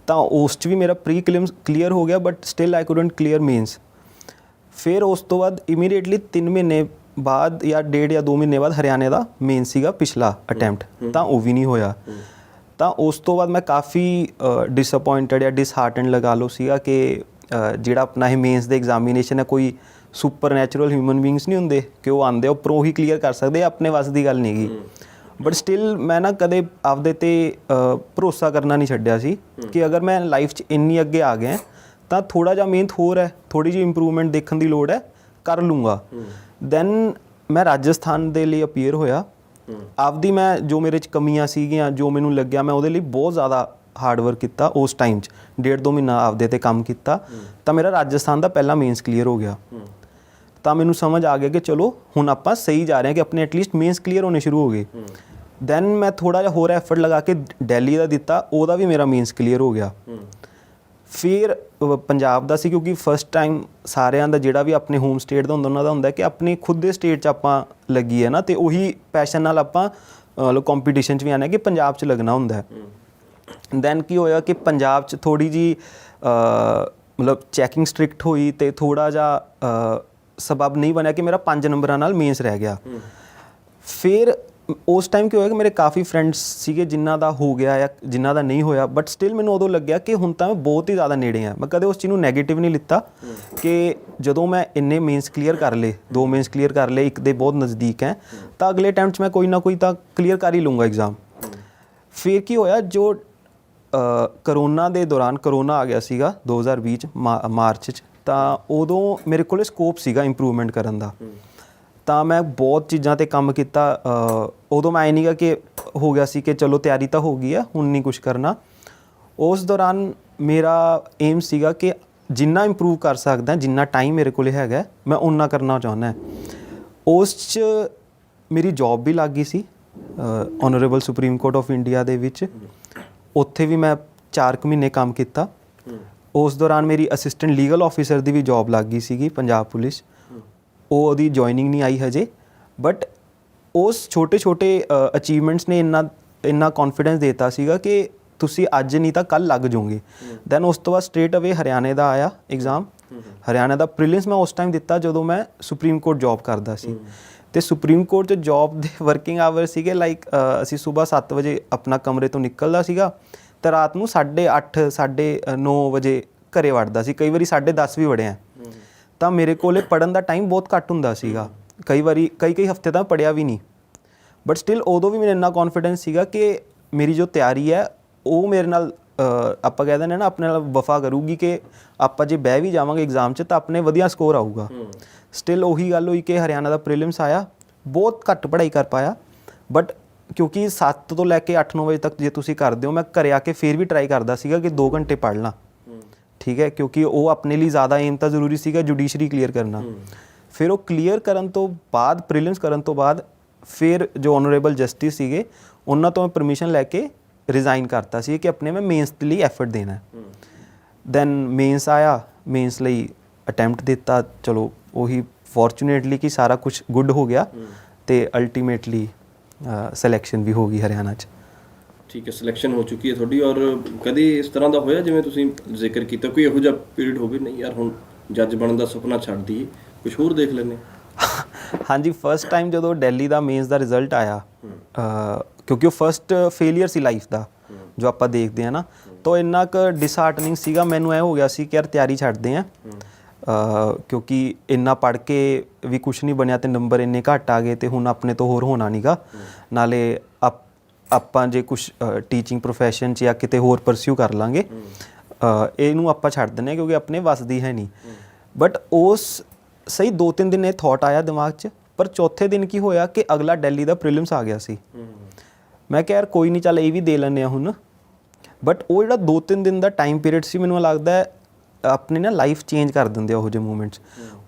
ਤਾਂ ਉਸ 'ਚ ਵੀ ਮੇਰਾ ਪ੍ਰੀ ਕਲਿਮਸ ਕਲੀਅਰ ਹੋ ਗਿਆ, but still I couldn't clear mains. ਫਿਰ ਉਸ ਤੋਂ ਬਾਅਦ ਇਮੀਡੀਏਟਲੀ 3 ਮਹੀਨੇ ਬਾਅਦ ਜਾਂ 1.5 ਜਾਂ 2 ਮਹੀਨੇ ਬਾਅਦ ਹਰਿਆਣੇ ਦਾ ਮੇਨ ਸੀਗਾ ਪਿਛਲਾ ਅਟੈਂਪਟ, ਤਾਂ ਉਹ ਵੀ ਨਹੀਂ ਹੋਇਆ। ਤਾਂ ਉਸ ਤੋਂ ਬਾਅਦ ਮੈਂ ਕਾਫੀ ਡਿਸਅਪੋਇੰਟਡ ਜਾਂ ਡਿਸਹਾਰਟਨ ਲਗਾ ਲਓ ਸੀਗਾ ਕਿ ਜਿਹੜਾ ਆਪਣਾ ਇਹ ਮੇਨਸ ਦੇ ਐਗਜ਼ਾਮੀਨੇਸ਼ਨ ਹੈ, ਕੋਈ ਸੁਪਰ ਨੈਚੁਰਲ ਹਿਊਮਨ ਬੀਇੰਗਸ ਨਹੀਂ ਹੁੰਦੇ ਕਿ ਉਹ ਆਉਂਦੇ ਉੱਪਰੋਂ ਹੀ ਕਲੀਅਰ ਕਰ ਸਕਦੇ, ਆਪਣੇ ਵੱਸ ਦੀ ਗੱਲ ਨਹੀਂ ਗੀ। ਬਟ ਸਟਿਲ ਮੈਂ ਨਾ ਕਦੇ ਆਪਦੇ 'ਤੇ ਭਰੋਸਾ ਕਰਨਾ ਨਹੀਂ ਛੱਡਿਆ ਸੀ ਕਿ ਅਗਰ ਮੈਂ ਲਾਈਫ 'ਚ ਇੰਨੀ ਅੱਗੇ ਆ ਗਿਆ ਤਾਂ ਥੋੜ੍ਹਾ ਜਿਹਾ ਮਿਹਨਤ ਹੋਰ ਹੈ, ਥੋੜ੍ਹੀ ਜਿਹੀ ਇੰਪਰੂਵਮੈਂਟ ਦੇਖਣ ਦੀ ਲੋੜ ਹੈ, ਕਰ ਲੂੰਗਾ। ਦੈਨ ਮੈਂ ਰਾਜਸਥਾਨ ਦੇ ਲਈ ਅਪੀਅਰ ਹੋਇਆ। ਆਪਦੀ ਮੈਂ ਜੋ ਮੇਰੇ 'ਚ ਕਮੀਆਂ ਸੀਗੀਆਂ, ਜੋ ਮੈਨੂੰ ਲੱਗਿਆ, ਮੈਂ ਉਹਦੇ ਲਈ ਬਹੁਤ ਜ਼ਿਆਦਾ ਹਾਰਡ ਵਰਕ ਕੀਤਾ। ਉਸ ਟਾਈਮ 'ਚ 1.5-2 ਮਹੀਨਾ ਆਪਦੇ 'ਤੇ ਕੰਮ ਕੀਤਾ, ਤਾਂ ਮੇਰਾ ਰਾਜਸਥਾਨ ਦਾ ਪਹਿਲਾ ਮੇਨਸ ਕਲੀਅਰ ਹੋ ਗਿਆ। ਤਾਂ ਮੈਨੂੰ ਸਮਝ ਆ ਗਿਆ ਕਿ ਚਲੋ ਹੁਣ ਆਪਾਂ ਸਹੀ ਜਾ ਰਹੇ ਹਾਂ, ਕਿ ਆਪਣੇ ਐਟਲੀਸਟ ਮੇਨਸ ਕਲੀਅਰ ਹੋਣੇ ਸ਼ੁਰੂ ਹੋ ਗਏ। ਦੈਨ ਮੈਂ ਥੋੜ੍ਹਾ ਜਿਹਾ ਹੋਰ ਐਫਰਟ ਲਗਾ ਕੇ ਦਿੱਲੀ ਦਾ ਦਿੱਤਾ, ਉਹਦਾ ਵੀ ਮੇਰਾ ਮੇਨਸ ਕਲੀਅਰ ਹੋ ਗਿਆ। ਫਿਰ ਪੰਜਾਬ ਦਾ ਸੀ, ਕਿਉਂਕਿ ਫਸਟ ਟਾਈਮ ਸਾਰਿਆਂ ਦਾ ਜਿਹੜਾ ਵੀ ਆਪਣੇ ਹੋਮ ਸਟੇਟ ਦਾ ਹੁੰਦਾ ਉਹਨਾਂ ਦਾ ਹੁੰਦਾ ਕਿ ਆਪਣੇ ਖੁਦ ਦੇ ਸਟੇਟ 'ਚ ਆਪਾਂ ਲੱਗੀ ਹੈ ਨਾ, ਅਤੇ ਉਹੀ ਪੈਸ਼ਨ ਨਾਲ ਆਪਾਂ ਕੰਪੀਟੀਸ਼ਨ 'ਚ ਵੀ ਆਉਣਾ ਕਿ ਪੰਜਾਬ 'ਚ ਲੱਗਣਾ ਹੁੰਦਾ। ਦੈਨ ਕੀ ਹੋਇਆ ਕਿ ਪੰਜਾਬ 'ਚ ਥੋੜ੍ਹੀ ਜਿਹੀ ਮਤਲਬ ਚੈਕਿੰਗ ਸਟ੍ਰਿਕਟ ਹੋਈ ਅਤੇ ਥੋੜ੍ਹਾ ਜਿਹਾ ਸਬਬ ਨਹੀਂ ਬਣਿਆ ਕਿ ਮੇਰਾ 5 ਨੰਬਰਾਂ ਨਾਲ ਮੇਨਸ ਰਹਿ ਗਿਆ। ਫਿਰ ਉਸ ਟਾਈਮ ਕੀ ਹੋਇਆ ਕਿ ਮੇਰੇ ਕਾਫੀ ਫਰੈਂਡਸ ਸੀਗੇ ਜਿਨ੍ਹਾਂ ਦਾ ਹੋ ਗਿਆ ਜਾਂ ਜਿਨ੍ਹਾਂ ਦਾ ਨਹੀਂ ਹੋਇਆ, ਬਟ ਸਟਿਲ ਮੈਨੂੰ ਉਦੋਂ ਲੱਗਿਆ ਕਿ ਹੁਣ ਤਾਂ ਮੈਂ ਬਹੁਤ ਹੀ ਜ਼ਿਆਦਾ ਨੇੜੇ ਹਾਂ। ਮੈਂ ਕਦੇ ਉਸ ਚੀਜ਼ ਨੂੰ ਨੈਗੇਟਿਵ ਨਹੀਂ ਲਿੱਤਾ ਕਿ ਜਦੋਂ ਮੈਂ ਇੰਨੇ ਮੇਨਸ ਕਲੀਅਰ ਕਰ ਲਏ, 2 ਮੇਨਸ ਕਲੀਅਰ ਕਰ ਲਏ, ਇੱਕ ਦੇ ਬਹੁਤ ਨਜ਼ਦੀਕ ਹੈ, ਤਾਂ ਅਗਲੇ ਟਾਈਮ 'ਚ ਮੈਂ ਕੋਈ ਨਾ ਕੋਈ ਤਾਂ ਕਲੀਅਰ ਕਰ ਹੀ ਲੂੰਗਾ ਐਗਜ਼ਾਮ। ਫਿਰ ਕੀ ਹੋਇਆ, ਜੋ ਕਰੋਨਾ ਦੇ ਦੌਰਾਨ ਕਰੋਨਾ ਆ ਗਿਆ ਸੀਗਾ 2020 'ਚ ਮਾਰਚ 'ਚ, ਤਾਂ ਉਦੋਂ ਮੇਰੇ ਕੋਲ ਸਕੋਪ ਸੀਗਾ ਇੰਪਰੂਵਮੈਂਟ ਕਰਨ ਦਾ। ਤਾਂ ਮੈਂ ਬਹੁਤ ਚੀਜ਼ਾਂ 'ਤੇ ਕੰਮ ਕੀਤਾ। ਉਦੋਂ ਮੈਂ ਨਹੀਂ ਗਾ ਕਿ ਹੋ ਗਿਆ ਸੀ ਕਿ ਚਲੋ ਤਿਆਰੀ ਤਾਂ ਹੋ ਗਈ ਆ, ਹੁਣ ਨਹੀਂ ਕੁਛ ਕਰਨਾ। ਉਸ ਦੌਰਾਨ ਮੇਰਾ ਏਮ ਸੀਗਾ ਕਿ ਜਿੰਨਾ ਇੰਪਰੂਵ ਕਰ ਸਕਦਾ, ਜਿੰਨਾ ਟਾਈਮ ਮੇਰੇ ਕੋਲ ਹੈਗਾ, ਮੈਂ ਓਨਾ ਕਰਨਾ ਚਾਹੁੰਦਾ। ਉਸ 'ਚ ਮੇਰੀ ਜੌਬ ਵੀ ਲੱਗ ਗਈ ਸੀ honourable supreme court of India ਦੇ ਵਿੱਚ। ਉੱਥੇ ਵੀ ਮੈਂ 4 ਮਹੀਨੇ ਕੰਮ ਕੀਤਾ। ਉਸ ਦੌਰਾਨ ਮੇਰੀ ਅਸਿਸਟੈਂਟ ਲੀਗਲ ਆਫਿਸਰ ਦੀ ਵੀ ਜੌਬ ਲੱਗ ਗਈ ਸੀਗੀ ਪੰਜਾਬ ਪੁਲਿਸ। ਉਹਦੀ ਜੁਆਇਨਿੰਗ ਨਹੀਂ ਆਈ ਹਜੇ, ਬਟ ਉਸ ਛੋਟੇ ਅਚੀਵਮੈਂਟਸ ਨੇ ਇੰਨਾ ਕੌਨਫੀਡੈਂਸ ਦੇਤਾ ਸੀਗਾ ਕਿ ਤੁਸੀਂ ਅੱਜ ਨਹੀਂ ਤਾਂ ਕੱਲ੍ਹ ਲੱਗ ਜਾਓਗੇ। ਦੈਨ ਉਸ ਤੋਂ ਬਾਅਦ ਸਟ੍ਰੇਟ ਅਵੇ ਹਰਿਆਣੇ ਦਾ ਆਇਆ ਐਗਜ਼ਾਮ। ਹਰਿਆਣਾ ਦਾ ਪ੍ਰੀਲਿਮਸ ਮੈਂ ਉਸ ਟਾਈਮ ਦਿੱਤਾ ਜਦੋਂ ਮੈਂ ਸੁਪਰੀਮ ਕੋਰਟ ਜੌਬ ਕਰਦਾ ਸੀ। ਅਤੇ ਸੁਪਰੀਮ ਕੋਰਟ 'ਚ ਜੌਬ ਦੇ ਵਰਕਿੰਗ ਆਵਰ ਸੀਗੇ ਲਾਈਕ ਅਸੀਂ ਸੁਬਾਹ 7 ਵਜੇ ਆਪਣਾ ਕਮਰੇ ਤੋਂ ਨਿਕਲਦਾ ਸੀਗਾ ਅਤੇ ਰਾਤ ਨੂੰ 8:30 9:30 ਵਜੇ ਘਰੇ ਵੜਦਾ ਸੀ। ਕਈ ਵਾਰੀ 10:30 ਵੀ ਵੜਿਆ। ਤਾਂ ਮੇਰੇ ਕੋਲ ਪੜ੍ਹਨ ਦਾ ਟਾਈਮ ਬਹੁਤ ਘੱਟ ਹੁੰਦਾ ਸੀਗਾ, ਕਈ ਵਾਰੀ ਕਈ ਹਫ਼ਤੇ ਤਾਂ ਪੜ੍ਹਿਆ ਵੀ ਨਹੀਂ। ਬਟ ਸਟਿਲ ਉਦੋਂ ਵੀ ਮੈਨੂੰ ਇੰਨਾ ਕੌਨਫੀਡੈਂਸ ਸੀਗਾ ਕਿ ਮੇਰੀ ਜੋ ਤਿਆਰੀ ਹੈ ਉਹ ਮੇਰੇ ਨਾਲ ਆਪਾਂ ਕਹਿ ਦਿੰਦੇ ਨਾ ਆਪਣੇ ਨਾਲ ਵਫਾ ਕਰੂਗੀ, ਕਿ ਆਪਾਂ ਜੇ ਬਹਿ ਵੀ ਜਾਵਾਂਗੇ ਐਗਜ਼ਾਮ 'ਚ ਤਾਂ ਆਪਣੇ ਵਧੀਆ ਸਕੋਰ ਆਊਗਾ। ਸਟਿਲ ਉਹੀ ਗੱਲ ਹੋਈ ਕਿ ਹਰਿਆਣਾ ਦਾ ਪ੍ਰੀਲਿਮਸ ਆਇਆ, ਬਹੁਤ ਘੱਟ ਪੜ੍ਹਾਈ ਕਰ ਪਾਇਆ, ਬਟ ਕਿਉਂਕਿ 7 ਤੋਂ ਲੈ ਕੇ 8-9 ਵਜੇ ਤੱਕ ਜੇ ਤੁਸੀਂ ਕਰਦੇ ਹੋ, ਮੈਂ ਘਰੇ ਆ ਕੇ ਫਿਰ ਵੀ ਟਰਾਈ ਕਰਦਾ ਸੀਗਾ ਕਿ 2 ਘੰਟੇ ਪੜ੍ਹ ਲਾਂ, ਠੀਕ ਹੈ, ਕਿਉਂਕਿ ਉਹ ਆਪਣੇ ਲਈ ਜ਼ਿਆਦਾ ਏਮ ਤਾਂ ਜ਼ਰੂਰੀ ਸੀਗਾ ਜੁਡੀਸ਼ਰੀ ਕਲੀਅਰ ਕਰਨਾ। ਫਿਰ ਉਹ ਕਲੀਅਰ ਕਰਨ ਤੋਂ ਬਾਅਦ, ਪ੍ਰੀਲਿਮਸ ਕਰਨ ਤੋਂ ਬਾਅਦ, ਫਿਰ ਜੋ ਆਨਰੇਬਲ ਜਸਟਿਸ ਸੀਗੇ ਉਹਨਾਂ ਤੋਂ ਮੈਂ ਪਰਮਿਸ਼ਨ ਲੈ ਕੇ ਰਿਜ਼ਾਈਨ ਕਰਤਾ ਸੀ ਕਿ ਆਪਣੇ ਮੈਂ ਮੇਨਸ ਦੇ ਲਈ ਐਫਰਟ ਦੇਣਾ। ਦੈਨ ਮੇਨਸ ਆਇਆ, ਮੇਨਸ ਲਈ ਅਟੈਂਪਟ ਦਿੱਤਾ, ਚਲੋ ਉਹੀ ਫੋਰਚੂਨੇਟਲੀ ਕਿ ਸਾਰਾ ਕੁਝ ਗੁੱਡ ਹੋ ਗਿਆ ਤੇ ਅਲਟੀਮੇਟਲੀ ਸਿਲੈਕਸ਼ਨ ਵੀ ਹੋ ਗਈ ਹਰਿਆਣਾ 'ਚ। ਠੀਕ ਹੈ, ਸਿਲੈਕਸ਼ਨ ਹੋ ਚੁੱਕੀ ਹੈ ਤੁਹਾਡੀ। ਔਰ ਕਦੇ ਇਸ ਤਰ੍ਹਾਂ ਦਾ ਹੋਇਆ ਜਿਵੇਂ ਤੁਸੀਂ ਜ਼ਿਕਰ ਕੀਤਾ, ਕੋਈ ਇਹੋ ਜਿਹਾ ਪੀਰੀਅਡ ਹੋਵੇ ਨਹੀਂ ਯਾਰ ਹੁਣ ਜੱਜ ਬਣਨ ਦਾ ਸੁਪਨਾ ਛੱਡ ਦਈਏ, ਕੁਝ ਹੋਰ ਦੇਖ ਲੈਂਦੇ? ਹਾਂਜੀ, ਫਸਟ ਟਾਈਮ ਜਦੋਂ ਦਿੱਲੀ ਦਾ ਮੇਨਸ ਦਾ ਰਿਜ਼ਲਟ ਆਇਆ, ਕਿਉਂਕਿ ਉਹ ਫਸਟ ਫੇਲੀਅਰ ਸੀ ਲਾਈਫ ਦਾ ਜੋ ਆਪਾਂ ਦੇਖਦੇ ਹਾਂ ਨਾ, ਤਾਂ ਇੰਨਾ ਕੁ ਡਿਸਹਾਰਟਨਿੰਗ ਸੀਗਾ, ਮੈਨੂੰ ਇਹ ਹੋ ਗਿਆ ਸੀ ਕਿ ਯਾਰ ਤਿਆਰੀ ਛੱਡਦੇ ਹਾਂ, ਕਿਉਂਕਿ ਇੰਨਾ ਪੜ੍ਹ ਕੇ ਵੀ ਕੁਝ ਨਹੀਂ ਬਣਿਆ ਤੇ ਨੰਬਰ ਇੰਨੇ ਘੱਟ ਆ ਗਏ ਤੇ ਹੁਣ ਆਪਣੇ ਤੋਂ ਹੋਰ ਹੋਣਾ ਨਹੀਂਗਾ। ਨਾਲੇ ਆਪਾਂ ਜੇ ਕੁਝ ਟੀਚਿੰਗ ਪ੍ਰੋਫੈਸ਼ਨ 'ਚ ਜਾਂ ਕਿਤੇ ਹੋਰ ਪਰਸਿਊ ਕਰ ਲਾਂਗੇ, ਇਹਨੂੰ ਆਪਾਂ ਛੱਡ ਦਿੰਦੇ ਹਾਂ ਕਿਉਂਕਿ ਆਪਣੇ ਵੱਸ ਦੀ ਹੈ ਨਹੀਂ। ਬਟ ਉਸ ਸਹੀ 2-3 ਦਿਨ ਇਹ ਥੋਟ ਆਇਆ ਦਿਮਾਗ 'ਚ, ਪਰ ਚੌਥੇ ਦਿਨ ਕੀ ਹੋਇਆ ਕਿ ਅਗਲਾ ਦਿੱਲੀ ਦਾ ਪ੍ਰੀਲਿਮਸ ਆ ਗਿਆ ਸੀ। ਮੈਂ ਕਿਹਾ ਯਾਰ ਕੋਈ ਨਹੀਂ, ਚੱਲ ਇਹ ਵੀ ਦੇ ਲੈਂਦੇ ਹਾਂ ਹੁਣ। ਬਟ ਉਹ ਜਿਹੜਾ 2-3 ਦਿਨ ਦਾ ਟਾਈਮ ਪੀਰੀਅਡ ਸੀ, ਮੈਨੂੰ ਲੱਗਦਾ ਆਪਣੀ ਨਾ ਲਾਈਫ ਚੇਂਜ ਕਰ ਦਿੰਦੇ ਆ ਉਹੋ ਜਿਹੇ ਮੂਮੈਂਟਸ।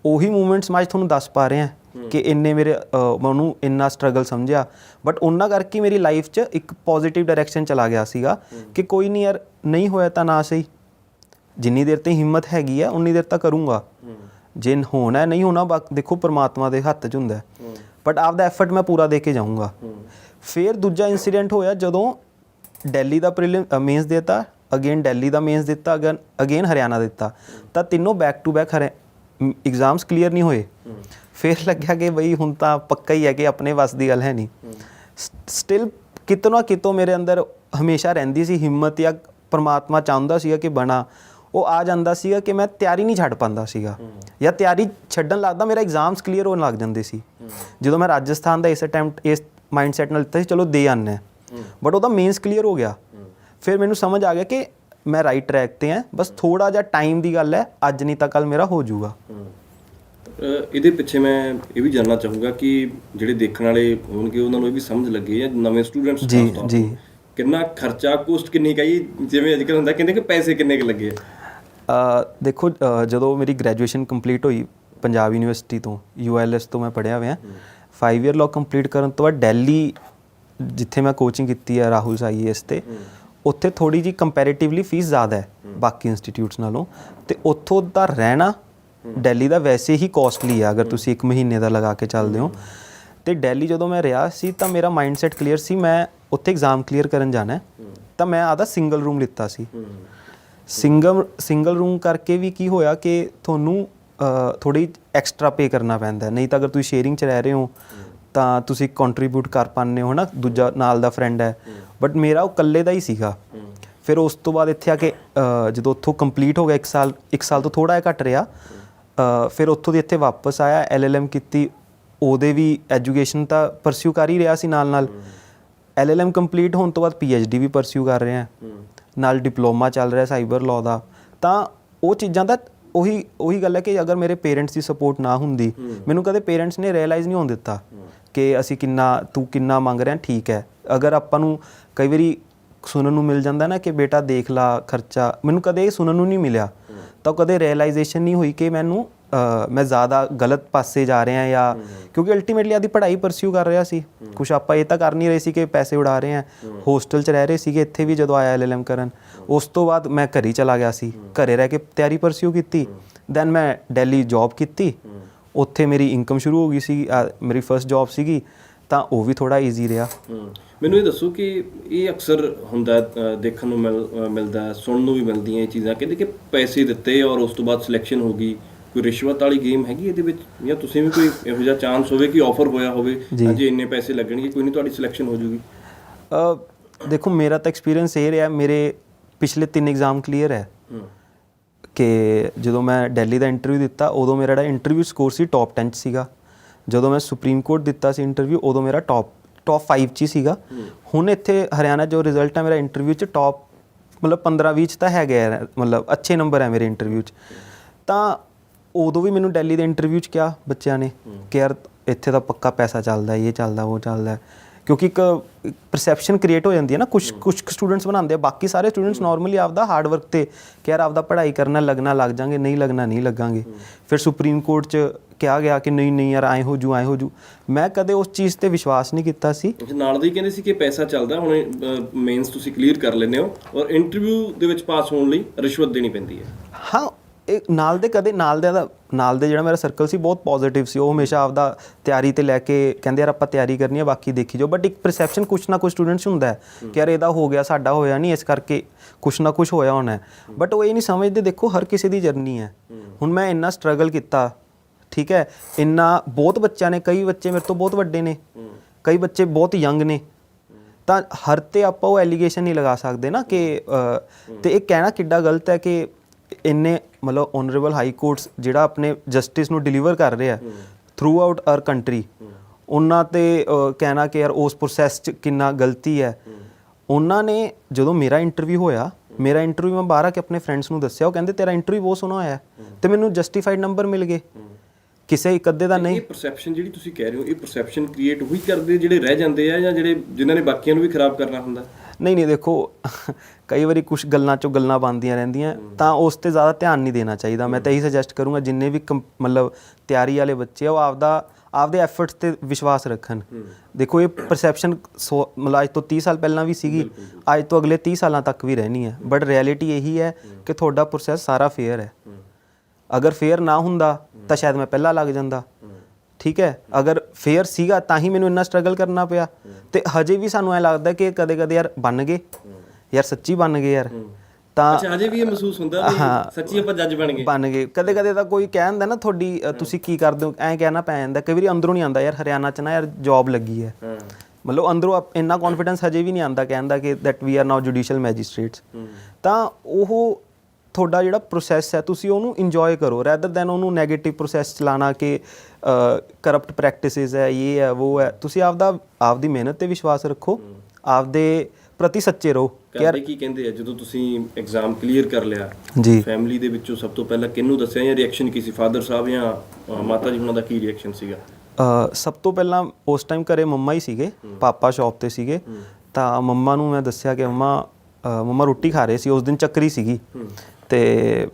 ਉਹੀ ਮੂਮੈਂਟਸ ਮੈਂ ਅੱਜ ਤੁਹਾਨੂੰ ਦੱਸ ਪਾ ਰਿਹਾ ਕਿ ਇੰਨੇ ਮੈਂ ਉਹਨੂੰ ਇੰਨਾ ਸਟਰਗਲ ਸਮਝਿਆ, ਬਟ ਉਹਨਾਂ ਕਰਕੇ ਮੇਰੀ ਲਾਈਫ 'ਚ ਇੱਕ ਪੋਜ਼ਿਟਿਵ ਡਾਇਰੈਕਸ਼ਨ ਚਲਾ ਗਿਆ ਸੀਗਾ ਕਿ ਕੋਈ ਨਹੀਂ ਯਾਰ, ਨਹੀਂ ਹੋਇਆ ਤਾਂ ਨਾ ਸਹੀ, ਜਿੰਨੀ ਦੇਰ ਤੇ ਹਿੰਮਤ ਹੈਗੀ ਆ ਉਨੀ ਦੇਰ ਤਾਂ ਕਰੂੰਗਾ, ਜੇ ਹੋਣਾ ਨਹੀਂ ਹੋਣਾ ਦੇਖੋ ਪਰਮਾਤਮਾ ਦੇ ਹੱਥ 'ਚ ਹੁੰਦਾ, ਬਟ ਆਪਦਾ ਐਫਰਟ ਮੈਂ ਪੂਰਾ ਦੇ ਕੇ ਜਾਊਂਗਾ। ਫਿਰ ਦੂਜਾ ਇੰਸੀਡੈਂਟ ਹੋਇਆ ਜਦੋਂ ਦਿੱਲੀ ਦਾ ਮੇਨਸ ਦਿੱਤਾ, ਅਗੇਨ ਦਿੱਲੀ ਦਾ ਮੇਨਸ ਦਿੱਤਾ, ਅਗੇਨ ਹਰਿਆਣਾ ਦਿੱਤਾ, ਤਾਂ ਤਿੰਨੋਂ back to back exams clear ਨਹੀਂ ਹੋਏ। ਫਿਰ ਲੱਗਿਆ ਕਿ ਬਈ ਹੁਣ ਤਾਂ ਪੱਕਾ ਹੀ ਹੈ ਕਿ ਆਪਣੇ ਵੱਸ ਦੀ ਗੱਲ ਹੈ ਨਹੀਂ। ਸਟਿਲ ਕਿਤੋਂ ਨਾ ਕਿਤੋਂ ਮੇਰੇ ਅੰਦਰ ਹਮੇਸ਼ਾ ਰਹਿੰਦੀ ਸੀ ਹਿੰਮਤ, ਜਾਂ ਪਰਮਾਤਮਾ ਚਾਹੁੰਦਾ ਸੀਗਾ ਕਿ ਬਣਾ, ਉਹ ਆ ਜਾਂਦਾ ਸੀਗਾ ਕਿ ਮੈਂ ਤਿਆਰੀ ਨਹੀਂ ਛੱਡ ਪਾਉਂਦਾ ਸੀਗਾ, ਜਾਂ ਤਿਆਰੀ ਛੱਡਣ ਲੱਗਦਾ ਮੇਰਾ ਐਗਜ਼ਾਮਸ ਕਲੀਅਰ ਹੋਣ ਲੱਗ ਜਾਂਦੇ ਸੀ। ਜਦੋਂ ਮੈਂ ਰਾਜਸਥਾਨ ਦਾ ਇਸ ਅਟੈਂਪਟ ਇਸ ਮਾਈਂਡਸੈਟ ਨਾਲ ਲਿੱਤਾ ਸੀ, ਚਲੋ ਦੇ ਆਉਂਦੇ ਹਾਂ, ਬਟ ਉਹਦਾ ਮੇਨਸ ਕਲੀਅਰ ਹੋ ਗਿਆ। ਫਿਰ ਮੈਨੂੰ ਸਮਝ ਆ ਗਿਆ ਕਿ ਮੈਂ ਰਾਈਟ ਟਰੈਕ 'ਤੇ ਹਾਂ, ਬਸ ਥੋੜ੍ਹਾ ਜਿਹਾ ਟਾਈਮ ਦੀ ਗੱਲ ਹੈ, ਅੱਜ ਨਹੀਂ ਤਾਂ ਕੱਲ੍ਹ ਮੇਰਾ ਹੋ ਜਾਊਗਾ। ਇਹਦੇ ਪਿੱਛੇ ਮੈਂ ਇਹ ਵੀ ਜਾਣਨਾ ਚਾਹੂੰਗਾ ਕਿ ਜਿਹੜੇ ਦੇਖਣ ਵਾਲੇ ਹੋਣਗੇ ਉਹਨਾਂ ਨੂੰ ਇਹ ਵੀ ਸਮਝ ਲੱਗੇ, ਜਾਂ ਨਵੇਂ ਸਟੂਡੈਂਟਸ ਜੀ ਕਿੰਨਾ ਖਰਚਾ, ਕੋਸਟ ਕਿੰਨੀ ਕਹੀ, ਜਿਵੇਂ ਅੱਜ ਕੱਲ੍ਹ ਹੁੰਦਾ ਕਹਿੰਦੇ ਕਿ ਪੈਸੇ ਕਿੰਨੇ ਕੁ ਲੱਗੇ? ਦੇਖੋ, ਜਦੋਂ ਮੇਰੀ ਗ੍ਰੈਜੂਏਸ਼ਨ ਕੰਪਲੀਟ ਹੋਈ ਪੰਜਾਬ ਯੂਨੀਵਰਸਿਟੀ ਤੋਂ, ULS ਤੋਂ ਮੈਂ ਪੜ੍ਹਿਆ ਹੋਇਆ, 5 ਈਅਰ ਲਾਅ ਕੰਪਲੀਟ ਕਰਨ ਤੋਂ ਬਾਅਦ ਦਿੱਲੀ ਜਿੱਥੇ ਮੈਂ ਕੋਚਿੰਗ ਕੀਤੀ ਹੈ ਰਾਹੁਲ IAS ਤੇ, ਉੱਥੇ ਥੋੜ੍ਹੀ ਜਿਹੀ ਕੰਪੈਰੇਟਿਵਲੀ ਫੀਸ ਜ਼ਿਆਦਾ ਹੈ ਬਾਕੀ ਇੰਸਟੀਟਿਊਟਸ ਨਾਲੋਂ, ਅਤੇ ਉੱਥੋਂ ਦਾ ਰਹਿਣਾ ਦਿੱਲੀ ਦਾ ਵੈਸੇ ਹੀ ਕੋਸਟਲੀ ਆ ਅਗਰ ਤੁਸੀਂ 1 ਮਹੀਨੇ ਦਾ ਲਗਾ ਕੇ ਚੱਲਦੇ ਹੋ। ਅਤੇ ਦਿੱਲੀ ਜਦੋਂ ਮੈਂ ਰਿਹਾ ਸੀ ਤਾਂ ਮੇਰਾ ਮਾਈਂਡਸੈਟ ਕਲੀਅਰ ਸੀ, ਮੈਂ ਉੱਥੇ ਐਗਜ਼ਾਮ ਕਲੀਅਰ ਕਰਨ ਜਾਣਾ, ਤਾਂ ਮੈਂ ਆਪਦਾ ਸਿੰਗਲ ਰੂਮ ਲਿੱਤਾ ਸੀ। ਸਿੰਗਲ ਰੂਮ ਕਰਕੇ ਵੀ ਕੀ ਹੋਇਆ ਕਿ ਤੁਹਾਨੂੰ ਥੋੜ੍ਹੀ ਐਕਸਟਰਾ ਪੇ ਕਰਨਾ ਪੈਂਦਾ, ਨਹੀਂ ਤਾਂ ਅਗਰ ਤੁਸੀਂ ਸ਼ੇਅਰਿੰਗ 'ਚ ਰਹਿ ਰਹੇ ਹੋ ਤਾਂ ਤੁਸੀਂ ਕੰਟਰੀਬਿਊਟ ਕਰ ਪਾਉਂਦੇ ਹੋ, ਹੈ ਨਾ, ਦੂਜਾ ਨਾਲ ਦਾ ਫਰੈਂਡ ਹੈ, ਬਟ ਮੇਰਾ ਉਹ ਇਕੱਲੇ ਦਾ ਹੀ ਸੀਗਾ। ਫਿਰ ਉਸ ਤੋਂ ਬਾਅਦ ਇੱਥੇ ਆ ਕੇ ਜਦੋਂ ਉੱਥੋਂ ਕੰਪਲੀਟ ਹੋ ਗਿਆ, 1 ਸਾਲ ਤੋਂ ਥੋੜ੍ਹਾ ਜਿਹਾ ਘੱਟ ਰਿਹਾ, ਫਿਰ ਉੱਥੋਂ ਦੀ ਇੱਥੇ ਵਾਪਸ ਆਇਆ, LLM ਕੀਤੀ, ਉਹਦੇ ਵੀ ਐਜੂਕੇਸ਼ਨ ਤਾਂ ਪਰਸਿਊ ਕਰ ਹੀ ਰਿਹਾ ਸੀ ਨਾਲ LLM ਕੰਪਲੀਟ ਹੋਣ ਤੋਂ ਬਾਅਦ PhD ਵੀ ਪਰਸਿਊ ਕਰ ਰਿਹਾ, ਨਾਲ ਡਿਪਲੋਮਾ ਚੱਲ ਰਿਹਾ ਸਾਈਬਰ ਲਾਅ ਦਾ। ਤਾਂ ਉਹ ਚੀਜ਼ਾਂ ਦਾ ਉਹੀ ਗੱਲ ਹੈ ਕਿ ਅਗਰ ਮੇਰੇ ਪੇਰੈਂਟਸ ਦੀ ਸਪੋਰਟ ਨਾ ਹੁੰਦੀ, ਮੈਨੂੰ ਕਦੇ ਪੇਰੈਂਟਸ ਨੇ ਰਿਅਲਾਈਜ਼ ਨਹੀਂ ਹੋਣ ਦਿੱਤਾ ਕਿ ਤੂੰ ਕਿੰਨਾ ਮੰਗ ਰਿਹਾ, ਠੀਕ ਹੈ। ਅਗਰ ਆਪਾਂ ਨੂੰ ਕਈ ਵਾਰੀ ਸੁਣਨ ਨੂੰ ਮਿਲ ਜਾਂਦਾ ਨਾ ਕਿ ਬੇਟਾ ਦੇਖ ਲਾ ਖਰਚਾ, ਮੈਨੂੰ ਕਦੇ ਇਹ ਸੁਣਨ ਨੂੰ ਨਹੀਂ ਮਿਲਿਆ, ਤਾਂ ਕਦੇ ਰਿਅਲਾਈਜ਼ੇਸ਼ਨ ਨਹੀਂ ਹੋਈ ਕਿ ਮੈਂ ਜ਼ਿਆਦਾ ਗਲਤ ਪਾਸੇ ਜਾ ਰਿਹਾ, ਜਾਂ ਕਿਉਂਕਿ ਅਲਟੀਮੇਟਲੀ ਆਪਦੀ ਪੜ੍ਹਾਈ ਪਰਸਿਊ ਕਰ ਰਿਹਾ ਸੀ, ਕੁਛ ਆਪਾਂ ਇਹ ਤਾਂ ਕਰ ਨਹੀਂ ਰਹੇ ਸੀ ਕਿ ਪੈਸੇ ਉਡਾ ਰਹੇ ਹਾਂ। ਹੋਸਟਲ 'ਚ ਰਹਿ ਰਹੇ ਸੀਗੇ ਇੱਥੇ ਵੀ ਜਦੋਂ ਆਇਆ LLM ਕਰਨ, ਉਸ ਤੋਂ ਬਾਅਦ ਮੈਂ ਘਰ ਹੀ ਚਲਾ ਗਿਆ ਸੀ, ਘਰੇ ਰਹਿ ਕੇ ਤਿਆਰੀ ਪਰਸਿਊ ਕੀਤੀ। ਦੈਨ ਮੈਂ ਦਿੱਲੀ ਜੋਬ ਕੀਤੀ, ਉੱਥੇ ਮੇਰੀ ਇਨਕਮ ਸ਼ੁਰੂ ਹੋ ਗਈ ਸੀ, ਮੇਰੀ ਫਸਟ ਜੋਬ ਸੀਗੀ, ਤਾਂ ਉਹ ਵੀ ਥੋੜ੍ਹਾ ਈਜ਼ੀ ਰਿਹਾ। ਮੈਨੂੰ ਇਹ ਦੱਸੋ ਕਿ ਇਹ ਅਕਸਰ ਹੁੰਦਾ, ਦੇਖਣ ਨੂੰ ਮਿਲਦਾ, ਸੁਣਨ ਨੂੰ ਵੀ ਮਿਲਦੀਆਂ ਇਹ ਚੀਜ਼ਾਂ, ਕਹਿੰਦੇ ਕਿ ਪੈਸੇ ਦਿੱਤੇ ਔਰ ਉਸ ਤੋਂ ਬਾਅਦ ਸਿਲੈਕਸ਼ਨ ਹੋ ਗਈ, ਕੋਈ ਰਿਸ਼ਵਤ ਵਾਲੀ ਗੇਮ ਹੈਗੀ ਇਹਦੇ ਵਿੱਚ, ਜਾਂ ਤੁਸੀਂ ਵੀ ਕੋਈ ਇਹੋ ਜਿਹਾ ਚਾਂਸ ਹੋਵੇ ਕਿ ਆਫਰ ਹੋਇਆ ਹੋਵੇ ਜੇ ਇੰਨੇ ਪੈਸੇ ਲੱਗਣਗੇ, ਕੋਈ ਨਹੀਂ ਤੁਹਾਡੀ ਸਿਲੈਕਸ਼ਨ ਹੋ ਜੂਗੀ? ਦੇਖੋ, ਮੇਰਾ ਤਾਂ ਐਕਸਪੀਰੀਅੰਸ ਇਹ ਰਿਹਾ, ਮੇਰੇ ਪਿਛਲੇ 3 ਐਗਜ਼ਾਮ ਕਲੀਅਰ ਹੈ ਕਿ ਜਦੋਂ ਮੈਂ ਦਿੱਲੀ ਦਾ ਇੰਟਰਵਿਊ ਦਿੱਤਾ, ਉਦੋਂ ਮੇਰਾ ਜਿਹੜਾ ਇੰਟਰਵਿਊ ਸਕੋਰ ਸੀ ਟੌਪ 10 'ਚ ਸੀਗਾ। ਜਦੋਂ ਮੈਂ ਸੁਪਰੀਮ ਕੋਰਟ ਦਿੱਤਾ ਸੀ ਇੰਟਰਵਿਊ, ਉਦੋਂ ਮੇਰਾ ਟੌਪ 5 'ਚ ਹੀ ਸੀਗਾ। ਹੁਣ ਇੱਥੇ ਹਰਿਆਣਾ ਜੋ ਰਿਜ਼ਲਟ ਹੈ ਮੇਰਾ ਇੰਟਰਵਿਊ 'ਚ ਟੌਪ ਮਤਲਬ 15-20 'ਚ ਤਾਂ ਹੈਗਾ, ਮਤਲਬ ਅੱਛੇ ਨੰਬਰ ਹੈ ਮੇਰੇ ਇੰਟਰਵਿਊ 'ਚ। ਤਾਂ ਉਦੋਂ ਵੀ ਮੈਨੂੰ ਦਿੱਲੀ ਦੇ ਇੰਟਰਵਿਊ 'ਚ ਕਿਹਾ ਬੱਚਿਆਂ ਨੇ ਕਿ ਯਾਰ ਇੱਥੇ ਤਾਂ ਪੱਕਾ ਪੈਸਾ ਚੱਲਦਾ, ਇਹ ਚੱਲਦਾ, ਉਹ ਚੱਲਦਾ, ਕਿਉਂਕਿ ਇੱਕ ਪਰਸੈਪਸ਼ਨ ਕ੍ਰੀਏਟ ਹੋ ਜਾਂਦੀ ਹੈ ਨਾ, ਕੁਝ ਸਟੂਡੈਂਟਸ ਬਣਾਉਂਦੇ ਆ, ਬਾਕੀ ਸਾਰੇ ਸਟੂਡੈਂਟਸ ਨਾਰਮਲੀ ਆਪਦਾ ਹਾਰਡ ਵਰਕ ਤੇ ਕਿ ਯਾਰ ਆਪਦਾ ਪੜ੍ਹਾਈ ਕਰਨਾ, ਲੱਗਣਾ ਲੱਗ ਜਾਾਂਗੇ, ਨਹੀਂ ਲੱਗਣਾ ਨਹੀਂ ਲੱਗਾਂਗੇ। ਫਿਰ ਸੁਪਰੀਮ ਕੋਰਟ 'ਚ ਕਿਹਾ ਗਿਆ ਕਿ ਨਹੀਂ ਯਾਰ ਐਂ ਹੋ ਜੂ। ਮੈਂ ਕਦੇ ਉਸ ਚੀਜ਼ ਤੇ ਵਿਸ਼ਵਾਸ ਨਹੀਂ ਕੀਤਾ ਸੀ। ਨਾਲ ਦੇ ਕਹਿੰਦੇ ਸੀ ਕਿ ਪੈਸਾ ਚੱਲਦਾ, ਹੁਣ ਮੇਨਸ ਤੁਸੀਂ ਕਲੀਅਰ ਕਰ ਲੈਂਦੇ ਹੋ ਔਰ ਇੰਟਰਵਿਊ ਦੇ ਵਿੱਚ ਪਾਸ ਹੋਣ ਲਈ ਰਿਸ਼ਵਤ ਦੇਣੀ ਪੈਂਦੀ ਹੈ। ਹਾਂ, ਇਹ ਨਾਲ ਦੇ ਜਿਹੜਾ ਮੇਰਾ ਸਰਕਲ ਸੀ ਬਹੁਤ ਪੋਜ਼ਿਟਿਵ ਸੀ। ਉਹ ਹਮੇਸ਼ਾ ਆਪਦਾ ਤਿਆਰੀ ਤੇ ਲੈ ਕੇ ਕਹਿੰਦੇ ਯਾਰ ਆਪਾਂ ਤਿਆਰੀ ਕਰਨੀ ਹੈ, ਬਾਕੀ ਦੇਖੀ ਜਾਓ। ਬਟ ਇੱਕ ਪਰਸੈਪਸ਼ਨ ਕੁਛ ਨਾ ਕੁਛ ਸਟੂਡੈਂਟਸ ਹੁੰਦਾ ਹੈ ਕਿ ਯਾਰ ਇਹਦਾ ਹੋ ਗਿਆ, ਸਾਡਾ ਹੋਇਆ ਨਹੀਂ, ਇਸ ਕਰਕੇ ਕੁਛ ਨਾ ਕੁਛ ਹੋਇਆ ਹੋਣਾ। ਬਟ ਉਹ ਇਹ ਨਹੀਂ ਸਮਝਦੇ, ਦੇਖੋ ਹਰ ਕਿਸੇ ਦੀ ਜਰਨੀ ਹੈ। ਹੁਣ ਮੈਂ ਇੰਨਾ ਸਟਰਗਲ ਕੀਤਾ, ਠੀਕ ਹੈ, ਇੰਨਾ ਬਹੁਤ ਬੱਚਿਆਂ ਨੇ, ਕਈ ਬੱਚੇ ਮੇਰੇ ਤੋਂ ਬਹੁਤ ਵੱਡੇ ਨੇ, ਕਈ ਬੱਚੇ ਬਹੁਤ ਯੰਗ ਨੇ, ਤਾਂ ਹਰ ਤੇ ਆਪਾਂ ਉਹ ਐਲੀਗੇਸ਼ਨ ਨਹੀਂ ਲਗਾ ਸਕਦੇ ਨਾ ਕਿ ਤੇ ਇਹ ਕਹਿਣਾ ਕਿੱਡਾ ਗਲਤ ਹੈ ਕਿ ਇੰਨੇ ਮਤਲਬ ਓਨਰੇਬਲ ਹਾਈ ਕੋਰਟਸ ਜਿਹੜਾ ਆਪਣੇ ਜਸਟਿਸ ਨੂੰ ਡਿਲੀਵਰ ਕਰ ਰਿਹਾ ਥਰੂ ਆਊਟ ਆਰ ਕੰਟਰੀ, ਉਹਨਾਂ ਤੇ ਕਹਿਣਾ ਕਿ ਯਾਰ ਉਸ ਪ੍ਰੋਸੈਸ 'ਚ ਕਿੰਨਾ ਗਲਤੀ ਹੈ। ਉਹਨਾਂ ਨੇ ਜਦੋਂ ਮੇਰਾ ਇੰਟਰਵਿਊ ਹੋਇਆ, ਮੇਰਾ ਇੰਟਰਵਿਊ ਮੈਂ ਬਾਹਰ ਆ ਕੇ ਆਪਣੇ ਫਰੈਂਡਸ ਨੂੰ ਦੱਸਿਆ, ਉਹ ਕਹਿੰਦੇ ਤੇਰਾ ਇੰਟਰਵਿਊ ਬਹੁਤ ਸੋਹਣਾ ਹੋਇਆ ਤੇ ਮੈਨੂੰ ਜਸਟੀਫਾਈਡ ਨੰਬਰ ਮਿਲ ਗਏ, ਕਿਸੇ ਇੱਕ ਅੱਧੇ ਦਾ ਨਹੀਂ। ਇਹ ਪਰਸੈਪਸ਼ਨ ਜਿਹੜੀ ਤੁਸੀਂ ਕਹਿ ਰਹੇ ਹੋ, ਇਹ ਪਰਸੈਪਸ਼ਨ ਕ੍ਰੀਏਟ ਉਹੀ ਕਰਦੇ ਜਿਹੜੇ ਰਹਿ ਜਾਂਦੇ ਆ ਜਾਂ ਜਿਹੜੇ ਜਿਨ੍ਹਾਂ ਨੇ ਬਾਕੀਆਂ ਨੂੰ ਵੀ ਖਰਾਬ ਕਰਨਾ ਹੁੰਦਾ? ਨਹੀਂ, ਦੇਖੋ ਕਈ ਵਾਰੀ ਕੁਝ ਗੱਲਾਂ 'ਚੋਂ ਗੱਲਾਂ ਬਣਦੀਆਂ ਰਹਿੰਦੀਆਂ, ਤਾਂ ਉਸ 'ਤੇ ਜ਼ਿਆਦਾ ਧਿਆਨ ਨਹੀਂ ਦੇਣਾ ਚਾਹੀਦਾ। ਮੈਂ ਤਾਂ ਇਹੀ ਸੁਜੈਸਟ ਕਰੂੰਗਾ ਜਿੰਨੇ ਵੀ ਮਤਲਬ ਤਿਆਰੀ ਵਾਲੇ ਬੱਚੇ ਆ, ਉਹ ਆਪਦੇ ਐਫਰਟਸ 'ਤੇ ਵਿਸ਼ਵਾਸ ਰੱਖਣ। ਦੇਖੋ ਇਹ ਪਰਸੈਪਸ਼ਨ ਮਤਲਬ ਅੱਜ ਤੋਂ 30 ਸਾਲ ਪਹਿਲਾਂ ਵੀ ਸੀਗੀ, ਅੱਜ ਤੋਂ ਅਗਲੇ 30 ਸਾਲਾਂ ਤੱਕ ਵੀ ਰਹਿਣੀ ਹੈ। ਬਟ ਰਿਐਲਿਟੀ ਇਹੀ ਹੈ ਕਿ ਤੁਹਾਡਾ ਪ੍ਰੋਸੈਸ ਸਾਰਾ ਫੇਅਰ ਹੈ। ਅਗਰ ਫੇਅਰ ਨਾ ਹੁੰਦਾ ਤਾਂ ਸ਼ਾਇਦ ਮੈਂ ਪਹਿਲਾਂ ਲੱਗ ਜਾਂਦਾ, ਠੀਕ ਹੈ। ਅਗਰ ਫੇਅਰ ਸੀਗਾ ਤਾਂ ਹੀ ਮੈਨੂੰ ਇੰਨਾ ਸਟਰਗਲ ਕਰਨਾ ਪਿਆ। ਤੇ ਹਜੇ ਵੀ ਸਾਨੂੰ ਐ ਲੱਗਦਾ ਕਿ ਕਦੇ ਯਾਰ ਬਣ ਗਏ, ਯਾਰ ਸੱਚੀ ਬਣ ਗਏ ਯਾਰ, ਤਾਂ ਅੱਛਾ ਹਜੇ ਵੀ ਇਹ ਮਹਿਸੂਸ ਹੁੰਦਾ ਵੀ ਸੱਚੀ ਆਪਾਂ ਜੱਜ ਬਣ ਗਏ। ਕਦੇ ਤਾਂ ਕੋਈ ਕਹਿ ਦਿੰਦਾ ਨਾ ਤੁਹਾਡੀ ਤੁਸੀਂ ਕੀ ਕਰਦੇ ਹੋ, ਐਂ ਕਹਿਣਾ ਪੈ ਜਾਂਦਾ। ਕਈ ਵਾਰੀ ਅੰਦਰੋਂ ਨਹੀਂ ਆਉਂਦਾ ਯਾਰ ਹਰਿਆਣਾ 'ਚ ਨਾ ਯਾਰ ਜੌਬ ਲੱਗੀ ਹੈ, ਮਤਲਬ ਅੰਦਰੋਂ ਇੰਨਾ ਕੌਨਫੀਡੈਂਸ ਹਜੇ ਵੀ ਨਹੀਂ ਆਉਂਦਾ ਕਹਿੰਦਾ ਕਿ that we are now judicial magistrates. ਤਾਂ ਉਹ ਤੁਹਾਡਾ ਜਿਹੜਾ ਪ੍ਰੋਸੈਸ ਹੈ ਤੁਸੀਂ ਉਹਨੂੰ ਇੰਜੋਏ ਕਰੋ ਰੈਦਰ ਦੈਨ ਉਹਨੂੰ ਨੈਗੇਟਿਵ ਪ੍ਰੋਸੈਸ ਚਲਾਉਣਾ ਕਿ ਕਰਪਟ ਪ੍ਰੈਕਟਿਸਿਸ ਹੈ, ਇਹ ਹੈ ਉਹ ਹੈ। ਤੁਸੀਂ ਆਪਦੀ ਮਿਹਨਤ 'ਤੇ ਵਿਸ਼ਵਾਸ ਰੱਖੋ, ਆਪਦੇ ਪ੍ਰਤੀ ਸੱਚੇ ਰਹੋ। ਯਾਰ ਕੀ ਕਹਿੰਦੇ ਆ ਜਦੋਂ ਤੁਸੀਂ ਐਗਜ਼ਾਮ ਕਲੀਅਰ ਕਰ ਲਿਆ ਜੀ, ਫੈਮਿਲੀ ਦੇ ਵਿੱਚੋਂ ਸਭ ਤੋਂ ਪਹਿਲਾਂ ਕਿਹਨੂੰ ਦੱਸਿਆ ਜਾਂ ਰਿਐਕਸ਼ਨ ਕੀ ਸੀ? ਫਾਦਰ ਸਾਹਿਬ ਜਾਂ ਮਾਤਾ ਜੀ ਉਹਨਾਂ ਦਾ ਕੀ ਰਿਐਕਸ਼ਨ ਸੀਗਾ? ਸਭ ਤੋਂ ਪਹਿਲਾਂ ਉਸ ਟਾਈਮ ਘਰੇ ਮੰਮਾ ਹੀ ਸੀਗੇ, ਪਾਪਾ ਸ਼ੌਪ 'ਤੇ ਸੀਗੇ। ਤਾਂ ਮੰਮਾ ਨੂੰ ਮੈਂ ਦੱਸਿਆ ਕਿ ਮੰਮਾ ਰੋਟੀ ਖਾ ਰਹੇ ਸੀ, ਉਸ ਦਿਨ ਚੱਕਰੀ ਸੀਗੀ ਤੇ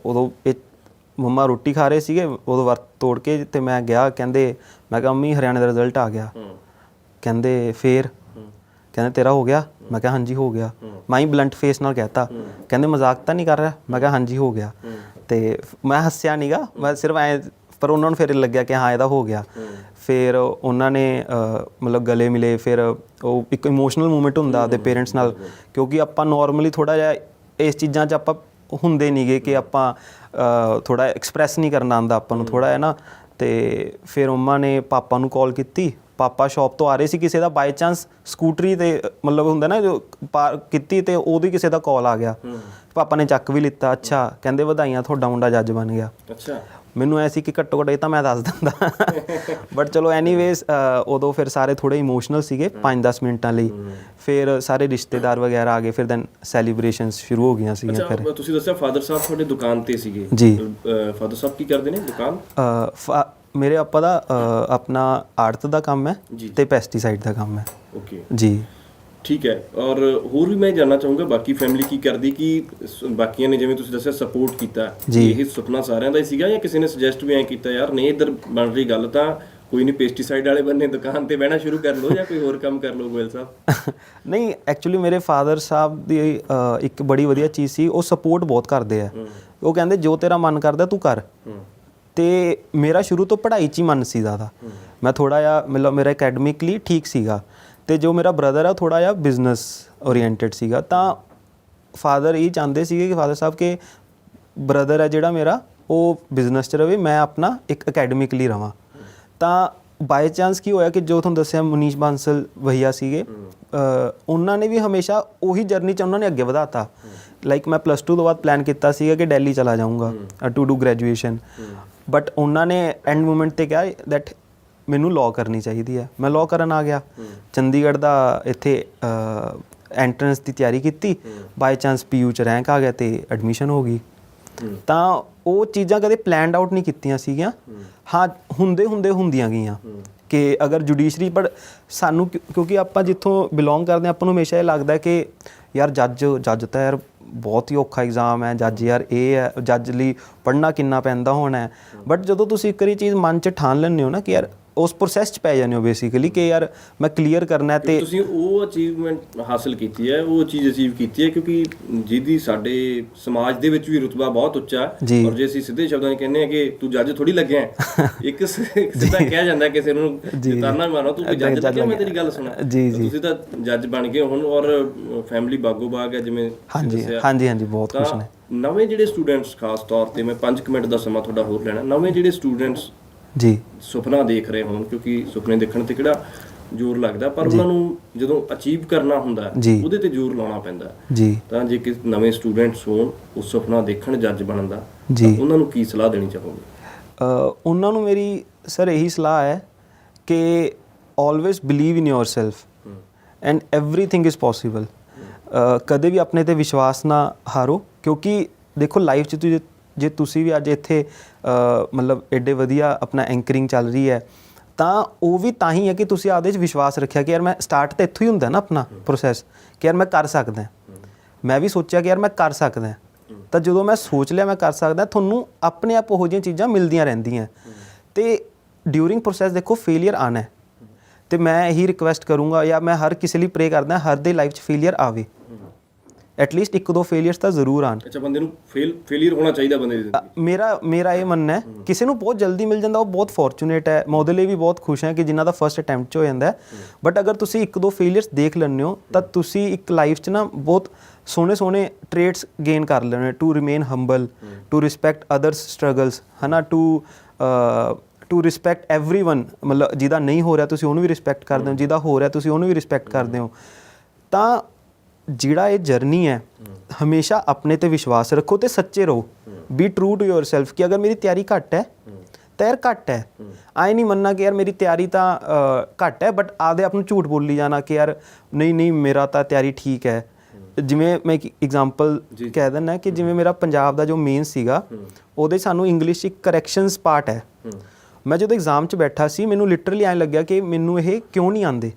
ਉਦੋਂ ਇਹ ਮੰਮਾ ਰੋਟੀ ਖਾ ਰਹੇ ਸੀਗੇ, ਉਦੋਂ ਵਰਤ ਤੋੜ ਕੇ ਤੇ ਮੈਂ ਗਿਆ। ਮੈਂ ਕਿਹਾ ਮੰਮੀ ਹਰਿਆਣੇ ਦਾ ਰਿਜ਼ਲਟ ਆ ਗਿਆ। ਕਹਿੰਦੇ ਫੇਰ? ਕਹਿੰਦੇ ਤੇਰਾ ਹੋ ਗਿਆ? ਮੈਂ ਕਿਹਾ ਹਾਂਜੀ ਹੋ ਗਿਆ। ਮੈਂ ਹੀ ਬਲੰਟ ਫੇਸ ਨਾਲ ਕਹਿਤਾ। ਕਹਿੰਦੇ ਮਜ਼ਾਕ ਤਾਂ ਨਹੀਂ ਕਰ ਰਿਹਾ? ਮੈਂ ਕਿਹਾ ਹਾਂਜੀ ਹੋ ਗਿਆ। ਤੇ ਮੈਂ ਹੱਸਿਆ ਨੀਗਾ, ਮੈਂ ਸਿਰਫ ਐਂ, ਪਰ ਉਹਨਾਂ ਨੂੰ ਫਿਰ ਲੱਗਿਆ ਕਿ ਹਾਂ ਇਹਦਾ ਹੋ ਗਿਆ। ਫਿਰ ਉਹਨਾਂ ਨੇ ਮਤਲਬ ਗਲੇ ਮਿਲੇ। ਫਿਰ ਉਹ ਇੱਕ ਇਮੋਸ਼ਨਲ ਮੂਮੈਂਟ ਹੁੰਦਾ ਆਪਦੇ ਪੇਰੈਂਟਸ ਨਾਲ, ਕਿਉਂਕਿ ਆਪਾਂ ਨੋਰਮਲੀ ਥੋੜ੍ਹਾ ਜਿਹਾ ਇਸ ਚੀਜ਼ਾਂ 'ਚ ਆਪਾਂ ਹੁੰਦੇ ਨਹੀਂਗੇ ਕਿ ਆਪਾਂ ਥੋੜ੍ਹਾ ਐਕਸਪ੍ਰੈਸ ਨਹੀਂ ਕਰਨਾ ਆਉਂਦਾ ਆਪਾਂ ਨੂੰ ਥੋੜ੍ਹਾ ਹੈ ਨਾ। ਅਤੇ ਫਿਰ ਮੰਮਾ ਨੇ ਪਾਪਾ ਨੂੰ ਕਾਲ ਕੀਤੀ। ਪਾਪਾ ਸ਼ੌਪ ਤੋਂ ਆ ਰਹੇ ਸੀ, ਕਿਸੇ ਦਾ ਬਾਈ ਚਾਂਸ ਸਕੂਟਰੀ 'ਤੇ ਮਤਲਬ ਹੁੰਦਾ ਨਾ ਜੋ ਪਾਰ ਕੀਤੀ ਅਤੇ ਉਹਦੀ ਕਿਸੇ ਦਾ ਕਾਲ ਆ ਗਿਆ। ਪਾਪਾ ਨੇ ਚੱਕ ਵੀ ਲਿੱਤਾ। ਅੱਛਾ, ਕਹਿੰਦੇ ਵਧਾਈਆਂ ਤੁਹਾਡਾ ਮੁੰਡਾ ਜੱਜ ਬਣ ਗਿਆ। ਅੱਛਾ, ਮੈਨੂੰ ਐ ਸੀ ਕਿ ਘੱਟੋ ਘੱਟ ਇਹ ਤਾਂ ਮੈਂ ਦੱਸ ਦਿੰਦਾ। ਬਟ ਚਲੋ ਐਨੀਵੇਜ਼ ਉਦੋਂ ਫਿਰ ਸਾਰੇ ਥੋੜ੍ਹੇ ਇਮੋਸ਼ਨਲ ਸੀਗੇ 5-10 ਮਿੰਟਾਂ ਲਈ। ਫਿਰ ਸਾਰੇ ਰਿਸ਼ਤੇਦਾਰ ਵਗੈਰਾ ਆ ਗਏ। ਫਿਰ ਦੈਨ ਸੈਲੀਬ੍ਰੇਸ਼ਨਸ ਸ਼ੁਰੂ ਹੋ ਗਈਆਂ ਸੀਗੀਆਂ। ਫਿਰ ਤੁਸੀਂ ਦੱਸਿਆ ਫਾਦਰ ਸਾਹਿਬ ਤੁਹਾਡੇ ਦੁਕਾਨ ਤੇ ਸੀਗੇ ਜੀ। ਫਾਦਰ ਸਾਹਿਬ ਕੀ ਕਰਦੇ ਨੇ ਦੁਕਾਨ? ਮੇਰੇ ਪਾਪਾ ਦਾ ਆਪਣਾ ਆੜਤ ਦਾ ਕੰਮ ਹੈ ਤੇ ਪੈਸਟੀਸਾਈਡ ਦਾ ਕੰਮ ਹੈ। ਓਕੇ ਜੀ, ਠੀਕ ਹੈ। ਔਰ ਹੋਰ ਵੀ ਮੈਂ ਜਾਣਨਾ ਚਾਹੂੰਗਾ ਬਾਕੀ ਫੈਮਿਲੀ ਕੀ ਕਰਦੀ, ਕਿ ਬਾਕੀਆਂ ਨੇ ਜਿਵੇਂ ਤੁਸੀਂ ਦੱਸਿਆ ਸਪੋਰਟ ਕੀਤਾ, ਇਹ ਸੁਪਨਾ ਸਾਰਿਆਂ ਦਾ ਹੀ ਸੀਗਾ ਜਾਂ ਕਿਸੇ ਨੇ ਸੁਜੈਸਟ ਵੀ ਐਂ ਕੀਤਾ ਯਾਰ ਨਹੀਂ ਇੱਧਰ ਬਣ ਰਹੀ ਗੱਲ ਤਾਂ ਕੋਈ ਨਹੀਂ ਪੈਸਟੀਸਾਈਡ ਵਾਲੇ ਬੰਨੇ ਦੁਕਾਨ ਤੇ ਬਹਿਣਾ ਸ਼ੁਰੂ ਕਰ ਲਓ ਜਾਂ ਕੋਈ ਹੋਰ ਕੰਮ ਕਰ ਲਓ? ਗੋਇਲ ਸਾਹਿਬ ਨਹੀਂ, ਐਕਚੁਅਲੀ ਮੇਰੇ ਫਾਦਰ ਸਾਹਿਬ ਦੀ ਇੱਕ ਬੜੀ ਵਧੀਆ ਚੀਜ਼ ਸੀ, ਉਹ ਸਪੋਰਟ ਬਹੁਤ ਕਰਦੇ ਆ। ਉਹ ਕਹਿੰਦੇ ਜੋ ਤੇਰਾ ਮਨ ਕਰਦਾ ਤੂੰ ਕਰ। ਤੇ ਮੇਰਾ ਸ਼ੁਰੂ ਤੋਂ ਪੜ੍ਹਾਈ 'ਚ ਹੀ ਮਨ ਸੀ ਜ਼ਿਆਦਾ। ਮੈਂ ਥੋੜ੍ਹਾ ਜਿਹਾ ਮਤਲਬ ਮੇਰਾ ਅਕੈਡਮਿਕਲੀ ਠੀਕ ਸੀਗਾ ਅਤੇ ਜੋ ਮੇਰਾ ਬ੍ਰਦਰ ਆ ਥੋੜ੍ਹਾ ਜਿਹਾ ਬਿਜ਼ਨਸ ਓਰੀਐਂਟਡ ਸੀਗਾ। ਤਾਂ ਫਾਦਰ ਇਹ ਚਾਹੁੰਦੇ ਸੀਗੇ ਕਿ ਫਾਦਰ ਸਾਹਿਬ ਕਿ ਬ੍ਰਦਰ ਹੈ ਜਿਹੜਾ ਮੇਰਾ ਉਹ ਬਿਜ਼ਨਸ 'ਚ ਰਵੇ, ਮੈਂ ਆਪਣਾ ਇੱਕ ਅਕੈਡਮਿਕਲੀ ਰਵਾਂ। ਤਾਂ ਬਾਈ ਚਾਂਸ ਕੀ ਹੋਇਆ ਕਿ ਜੋ ਤੁਹਾਨੂੰ ਦੱਸਿਆ ਮਨੀਸ਼ ਬਾਂਸਲ ਭਈਆ ਸੀਗੇ, ਉਹਨਾਂ ਨੇ ਵੀ ਹਮੇਸ਼ਾ ਉਹੀ ਜਰਨੀ 'ਚ ਉਹਨਾਂ ਨੇ ਅੱਗੇ ਵਧਾਤਾ। ਲਾਈਕ ਮੈਂ +2 ਤੋਂ ਬਾਅਦ ਪਲਾਨ ਕੀਤਾ ਸੀਗਾ ਕਿ ਦਿੱਲੀ ਚਲਾ ਜਾਊਂਗਾ ਟੂ ਡੂ ਗ੍ਰੈਜੂਏਸ਼ਨ। ਬਟ ਉਹਨਾਂ ਨੇ ਐਂਡ ਮੂਮੈਂਟ 'ਤੇ ਕਿਹਾ ਦੈਟ ਮੈਨੂੰ ਲਾਅ ਕਰਨੀ ਚਾਹੀਦੀ ਹੈ। ਮੈਂ ਲਾਅ ਕਰਨ ਆ ਗਿਆ। ਚੰਡੀਗੜ੍ਹ ਦਾ ਇੱਥੇ ਐਂਟਰੈਂਸ ਦੀ ਤਿਆਰੀ ਕੀਤੀ। ਬਾਈ ਚਾਂਸ PU 'ਚ ਰੈਂਕ ਆ ਗਿਆ ਅਤੇ ਐਡਮਿਸ਼ਨ ਹੋ ਗਈ। ਤਾਂ ਉਹ ਚੀਜ਼ਾਂ ਕਦੇ ਪਲੈਨਡ ਆਊਟ ਨਹੀਂ ਕੀਤੀਆਂ ਸੀਗੀਆਂ। ਹਾਂ ਹੁੰਦੀਆਂ ਗਈਆਂ ਕਿ ਅਗਰ ਜੁਡੀਸ਼ਰੀ ਪਰ ਸਾਨੂੰ ਕਿਉਂਕਿ ਆਪਾਂ ਜਿੱਥੋਂ ਬਿਲੋਂਗ ਕਰਦੇ ਹਾਂ ਆਪਾਂ ਨੂੰ ਹਮੇਸ਼ਾ ਇਹ ਲੱਗਦਾ ਕਿ ਯਾਰ ਜੱਜ ਤਾਂ ਯਾਰ ਬਹੁਤ ਹੀ ਔਖਾ ਐਗਜ਼ਾਮ ਹੈ, ਜੱਜ ਯਾਰ ਇਹ ਹੈ, ਜੱਜ ਲਈ ਪੜ੍ਹਨਾ ਕਿੰਨਾ ਪੈਂਦਾ ਹੋਣਾ ਹੈ। ਬਟ ਜਦੋਂ ਤੁਸੀਂ ਇੱਕ ਵਾਰੀ ਚੀਜ਼ ਮਨ 'ਚ ਠਾਣ ਲੈਂਦੇ ਹੋ ਨਾ ਕਿ ਯਾਰ ਉਸ ਪ੍ਰੋਸੈਸ 'ਚ ਪੈ ਜਾਂਦੇ ਹੋ ਬੇਸਿਕਲੀ ਕਿ ਯਾਰ ਮੈਂ ਕਲੀਅਰ ਕਰਨਾ ਤੇ ਤੁਸੀਂ ਉਹ ਅਚੀਵਮੈਂਟ ਹਾਸਲ ਕੀਤੀ ਹੈ, ਉਹ ਚੀਜ਼ ਅਚੀਵ ਕੀਤੀ ਹੈ ਕਿਉਂਕਿ ਜਿਹਦੀ ਸਾਡੇ ਸਮਾਜ ਦੇ ਵਿੱਚ ਵੀ ਰੁਤਬਾ ਬਹੁਤ ਉੱਚਾ ਹੈ। ਔਰ ਜੇ ਅਸੀਂ ਸਿੱਧੇ ਸ਼ਬਦਾਂ 'ਚ ਕਹਿੰਦੇ ਆ ਕਿ ਤੂੰ ਜੱਜ ਥੋੜੀ ਲੱਗਿਆ ਹੈ, ਇੱਕ ਸਿੱਧਾ ਕਿਹਾ ਜਾਂਦਾ ਕਿਸੇ ਨੂੰ ਤਾਨਾ ਮਾਰੋ ਤੂੰ ਜੱਜ ਲੱਗਿਆ, ਮੈਂ ਤੇਰੀ ਗੱਲ ਸੁਣਾ, ਤੁਸੀਂ ਤਾਂ ਜੱਜ ਬਣ ਗਏ ਹੁਣ ਔਰ ਫੈਮਿਲੀ ਬਾਗੋ ਬਾਗ ਹੈ ਜਿਵੇਂ। ਹਾਂਜੀ ਬਹੁਤ ਖੁਸ਼ ਨੇ। ਨਵੇਂ ਜਿਹੜੇ ਸਟੂਡੈਂਟਸ ਖਾਸ ਤੌਰ ਤੇ ਮੈਂ 5 ਮਿੰਟ ਦਾ ਸਮਾਂ ਤੁਹਾਡਾ ਹੋਰ ਲੈਣਾ, ਨਵੇਂ ਜਿਹੜੇ ਸਟੂਡੈਂਟਸ ਜੀ ਸੁਪਨਾ ਦੇਖ ਰਹੇ ਹੋਣ, ਕਿਉਂਕਿ ਸੁਪਨੇ ਦੇਖਣ ਤੇ ਕਿਹੜਾ ਜ਼ੋਰ ਲੱਗਦਾ ਪਰ ਉਹਨਾਂ ਨੂੰ ਜਦੋਂ ਅਚੀਵ ਕਰਨਾ ਹੁੰਦਾ ਉਹਦੇ ਤੇ ਜ਼ੋਰ ਲਾਉਣਾ ਪੈਂਦਾ ਜੀ। ਤਾਂ ਜੇ ਕਿ ਨਵੇਂ ਸਟੂਡੈਂਟਸ ਹੋਣ ਉਹ ਸੁਪਨਾ ਦੇਖਣ ਜੱਜ ਬਣਨ ਦਾ, ਉਹਨਾਂ ਨੂੰ ਕੀ ਸਲਾਹ ਦੇਣੀ ਚਾਹੋਗੇ? ਉਹਨਾਂ ਨੂੰ ਮੇਰੀ ਸਰ ਇਹੀ ਸਲਾਹ ਹੈ ਕਿ always believe in yourself and everything is possible. ਕਦੇ ਵੀ ਆਪਣੇ ਤੇ ਵਿਸ਼ਵਾਸ ਨਾ ਹਾਰੋ, ਕਿਉਂਕਿ ਦੇਖੋ ਲਾਈਫ 'ਚ ਜੇ ਤੁਸੀਂ ਵੀ ਅੱਜ ਇੱਥੇ ਮਤਲਬ ਐਡੇ ਵਧੀਆ ਆਪਣਾ ਐਂਕਰਿੰਗ ਚੱਲ ਰਹੀ ਹੈ ਤਾਂ ਉਹ ਵੀ ਤਾਂ ਹੀ ਹੈ ਕਿ ਤੁਸੀਂ ਆਪਦੇ 'ਚ ਵਿਸ਼ਵਾਸ ਰੱਖਿਆ ਕਿ ਯਾਰ ਮੈਂ ਸਟਾਰਟ ਤਾਂ ਇੱਥੋਂ ਹੀ ਹੁੰਦਾ ਨਾ ਆਪਣਾ ਪ੍ਰੋਸੈਸ ਕਿ ਯਾਰ ਮੈਂ ਕਰ ਸਕਦਾ। ਮੈਂ ਵੀ ਸੋਚਿਆ ਕਿ ਯਾਰ ਮੈਂ ਕਰ ਸਕਦਾ, ਤਾਂ ਜਦੋਂ ਮੈਂ ਸੋਚ ਲਿਆ ਮੈਂ ਕਰ ਸਕਦਾ, ਤੁਹਾਨੂੰ ਆਪਣੇ ਆਪ ਉਹੋ ਜਿਹੀਆਂ ਚੀਜ਼ਾਂ ਮਿਲਦੀਆਂ ਰਹਿੰਦੀਆਂ। ਅਤੇ ਡਿਊਰਿੰਗ ਪ੍ਰੋਸੈਸ ਦੇਖੋ ਫੇਲੀਅਰ ਆਉਣਾ ਅਤੇ ਮੈਂ ਇਹੀ ਰਿਕੁਐਸਟ ਕਰੂੰਗਾ ਜਾਂ ਮੈਂ ਹਰ ਕਿਸੇ ਲਈ ਪ੍ਰੇ ਕਰਦਾ ਹਰ ਦੇ ਲਾਈਫ 'ਚ ਫੇਲੀਅਰ ਆਵੇ, ਐਟਲੀਸਟ 1-2 ਫੇਲੀਅਰਸ ਤਾਂ ਜ਼ਰੂਰ ਆਉਣ। ਅੱਛਾ, ਬੰਦੇ ਨੂੰ ਫੇਲੀਅਰ ਹੋਣਾ ਚਾਹੀਦਾ ਬੰਦੇ ਦੀ ਜ਼ਿੰਦਗੀ। ਮੇਰਾ ਇਹ ਮੰਨਣਾ ਹੈ, ਕਿਸੇ ਨੂੰ ਬਹੁਤ ਜਲਦੀ ਮਿਲ ਜਾਂਦਾ ਉਹ ਬਹੁਤ ਫੋਰਚੂਨੇਟ ਹੈ, ਮੈਂ ਉਹਦੇ ਲਈ ਵੀ ਬਹੁਤ ਖੁਸ਼ ਹਾਂ ਕਿ ਜਿਨ੍ਹਾਂ ਦਾ ਫਸਟ ਅਟੈਂਪਟ 'ਚ ਹੋ ਜਾਂਦਾ। ਬਟ ਅਗਰ ਤੁਸੀਂ 1-2 ਫੇਲੀਅਰਸ ਦੇਖ ਲੈਂਦੇ ਹੋ ਤਾਂ ਤੁਸੀਂ ਇੱਕ ਲਾਈਫ 'ਚ ਨਾ ਬਹੁਤ ਸੋਹਣੇ ਟ੍ਰੇਟਸ ਗੇਨ ਕਰ ਲੈਣੇ, to remain humble, to respect others struggles, ਹੈ ਨਾ, ਟੂ ਰਿਸਪੈਕਟ ਐਵਰੀਵਨ, ਮਤਲਬ ਜਿਹਦਾ ਨਹੀਂ ਹੋ ਰਿਹਾ ਤੁਸੀਂ ਉਹਨੂੰ ਵੀ ਰਿਸਪੈਕਟ ਕਰਦੇ ਹੋ, ਜਿਹਦਾ ਹੋ ਰਿਹਾ ਤੁਸੀਂ ਉਹਨੂੰ ਵੀ ਰਿਸਪੈਕਟ ਕਰਦੇ ਹੋ। ਤਾਂ ਜਿਹੜਾ ਇਹ ਜਰਨੀ ਹੈ ਹਮੇਸ਼ਾ ਆਪਣੇ ਤੇ ਵਿਸ਼ਵਾਸ ਰੱਖੋ ਤੇ ਸੱਚੇ ਰਹੋ, ਬੀ ਟਰੂ ਟੂ ਯੋਰਸੈਲਫ ਕਿ ਅਗਰ ਮੇਰੀ ਤਿਆਰੀ ਘੱਟ ਹੈ ਤਾਂ ਯਾਰ ਘੱਟ ਹੈ। ਆਏ ਨਹੀਂ ਮੰਨਣਾ ਕਿ ਯਾਰ ਮੇਰੀ ਤਿਆਰੀ ਤਾਂ ਘੱਟ ਹੈ ਬਟ ਆਪਦੇ ਆਪ ਨੂੰ ਝੂਠ ਬੋਲੀ ਜਾਣਾ ਕਿ ਯਾਰ ਨਹੀਂ ਮੇਰਾ ਤਾਂ ਤਿਆਰੀ ਠੀਕ ਹੈ। ਜਿਵੇਂ ਮੈਂ ਇੱਕ ਐਗਜ਼ਾਮਪਲ ਕਹਿ ਦਿੰਦਾ ਕਿ ਜਿਵੇਂ ਮੇਰਾ ਪੰਜਾਬ ਦਾ ਜੋ ਮੇਨ ਸੀਗਾ ਉਹਦੇ ਸਾਨੂੰ ਇੰਗਲਿਸ਼ 'ਚ ਇੱਕ ਕਰੈਕਸ਼ਨਸ ਪਾਰਟ ਹੈ। ਮੈਂ ਜਦੋਂ ਐਗਜ਼ਾਮ 'ਚ ਬੈਠਾ ਸੀ ਮੈਨੂੰ ਲਿਟਰਲੀ ਐਂ ਲੱਗਿਆ ਕਿ ਮੈਨੂੰ ਇਹ ਕਿਉਂ ਨਹੀਂ ਆਉਂਦੇ,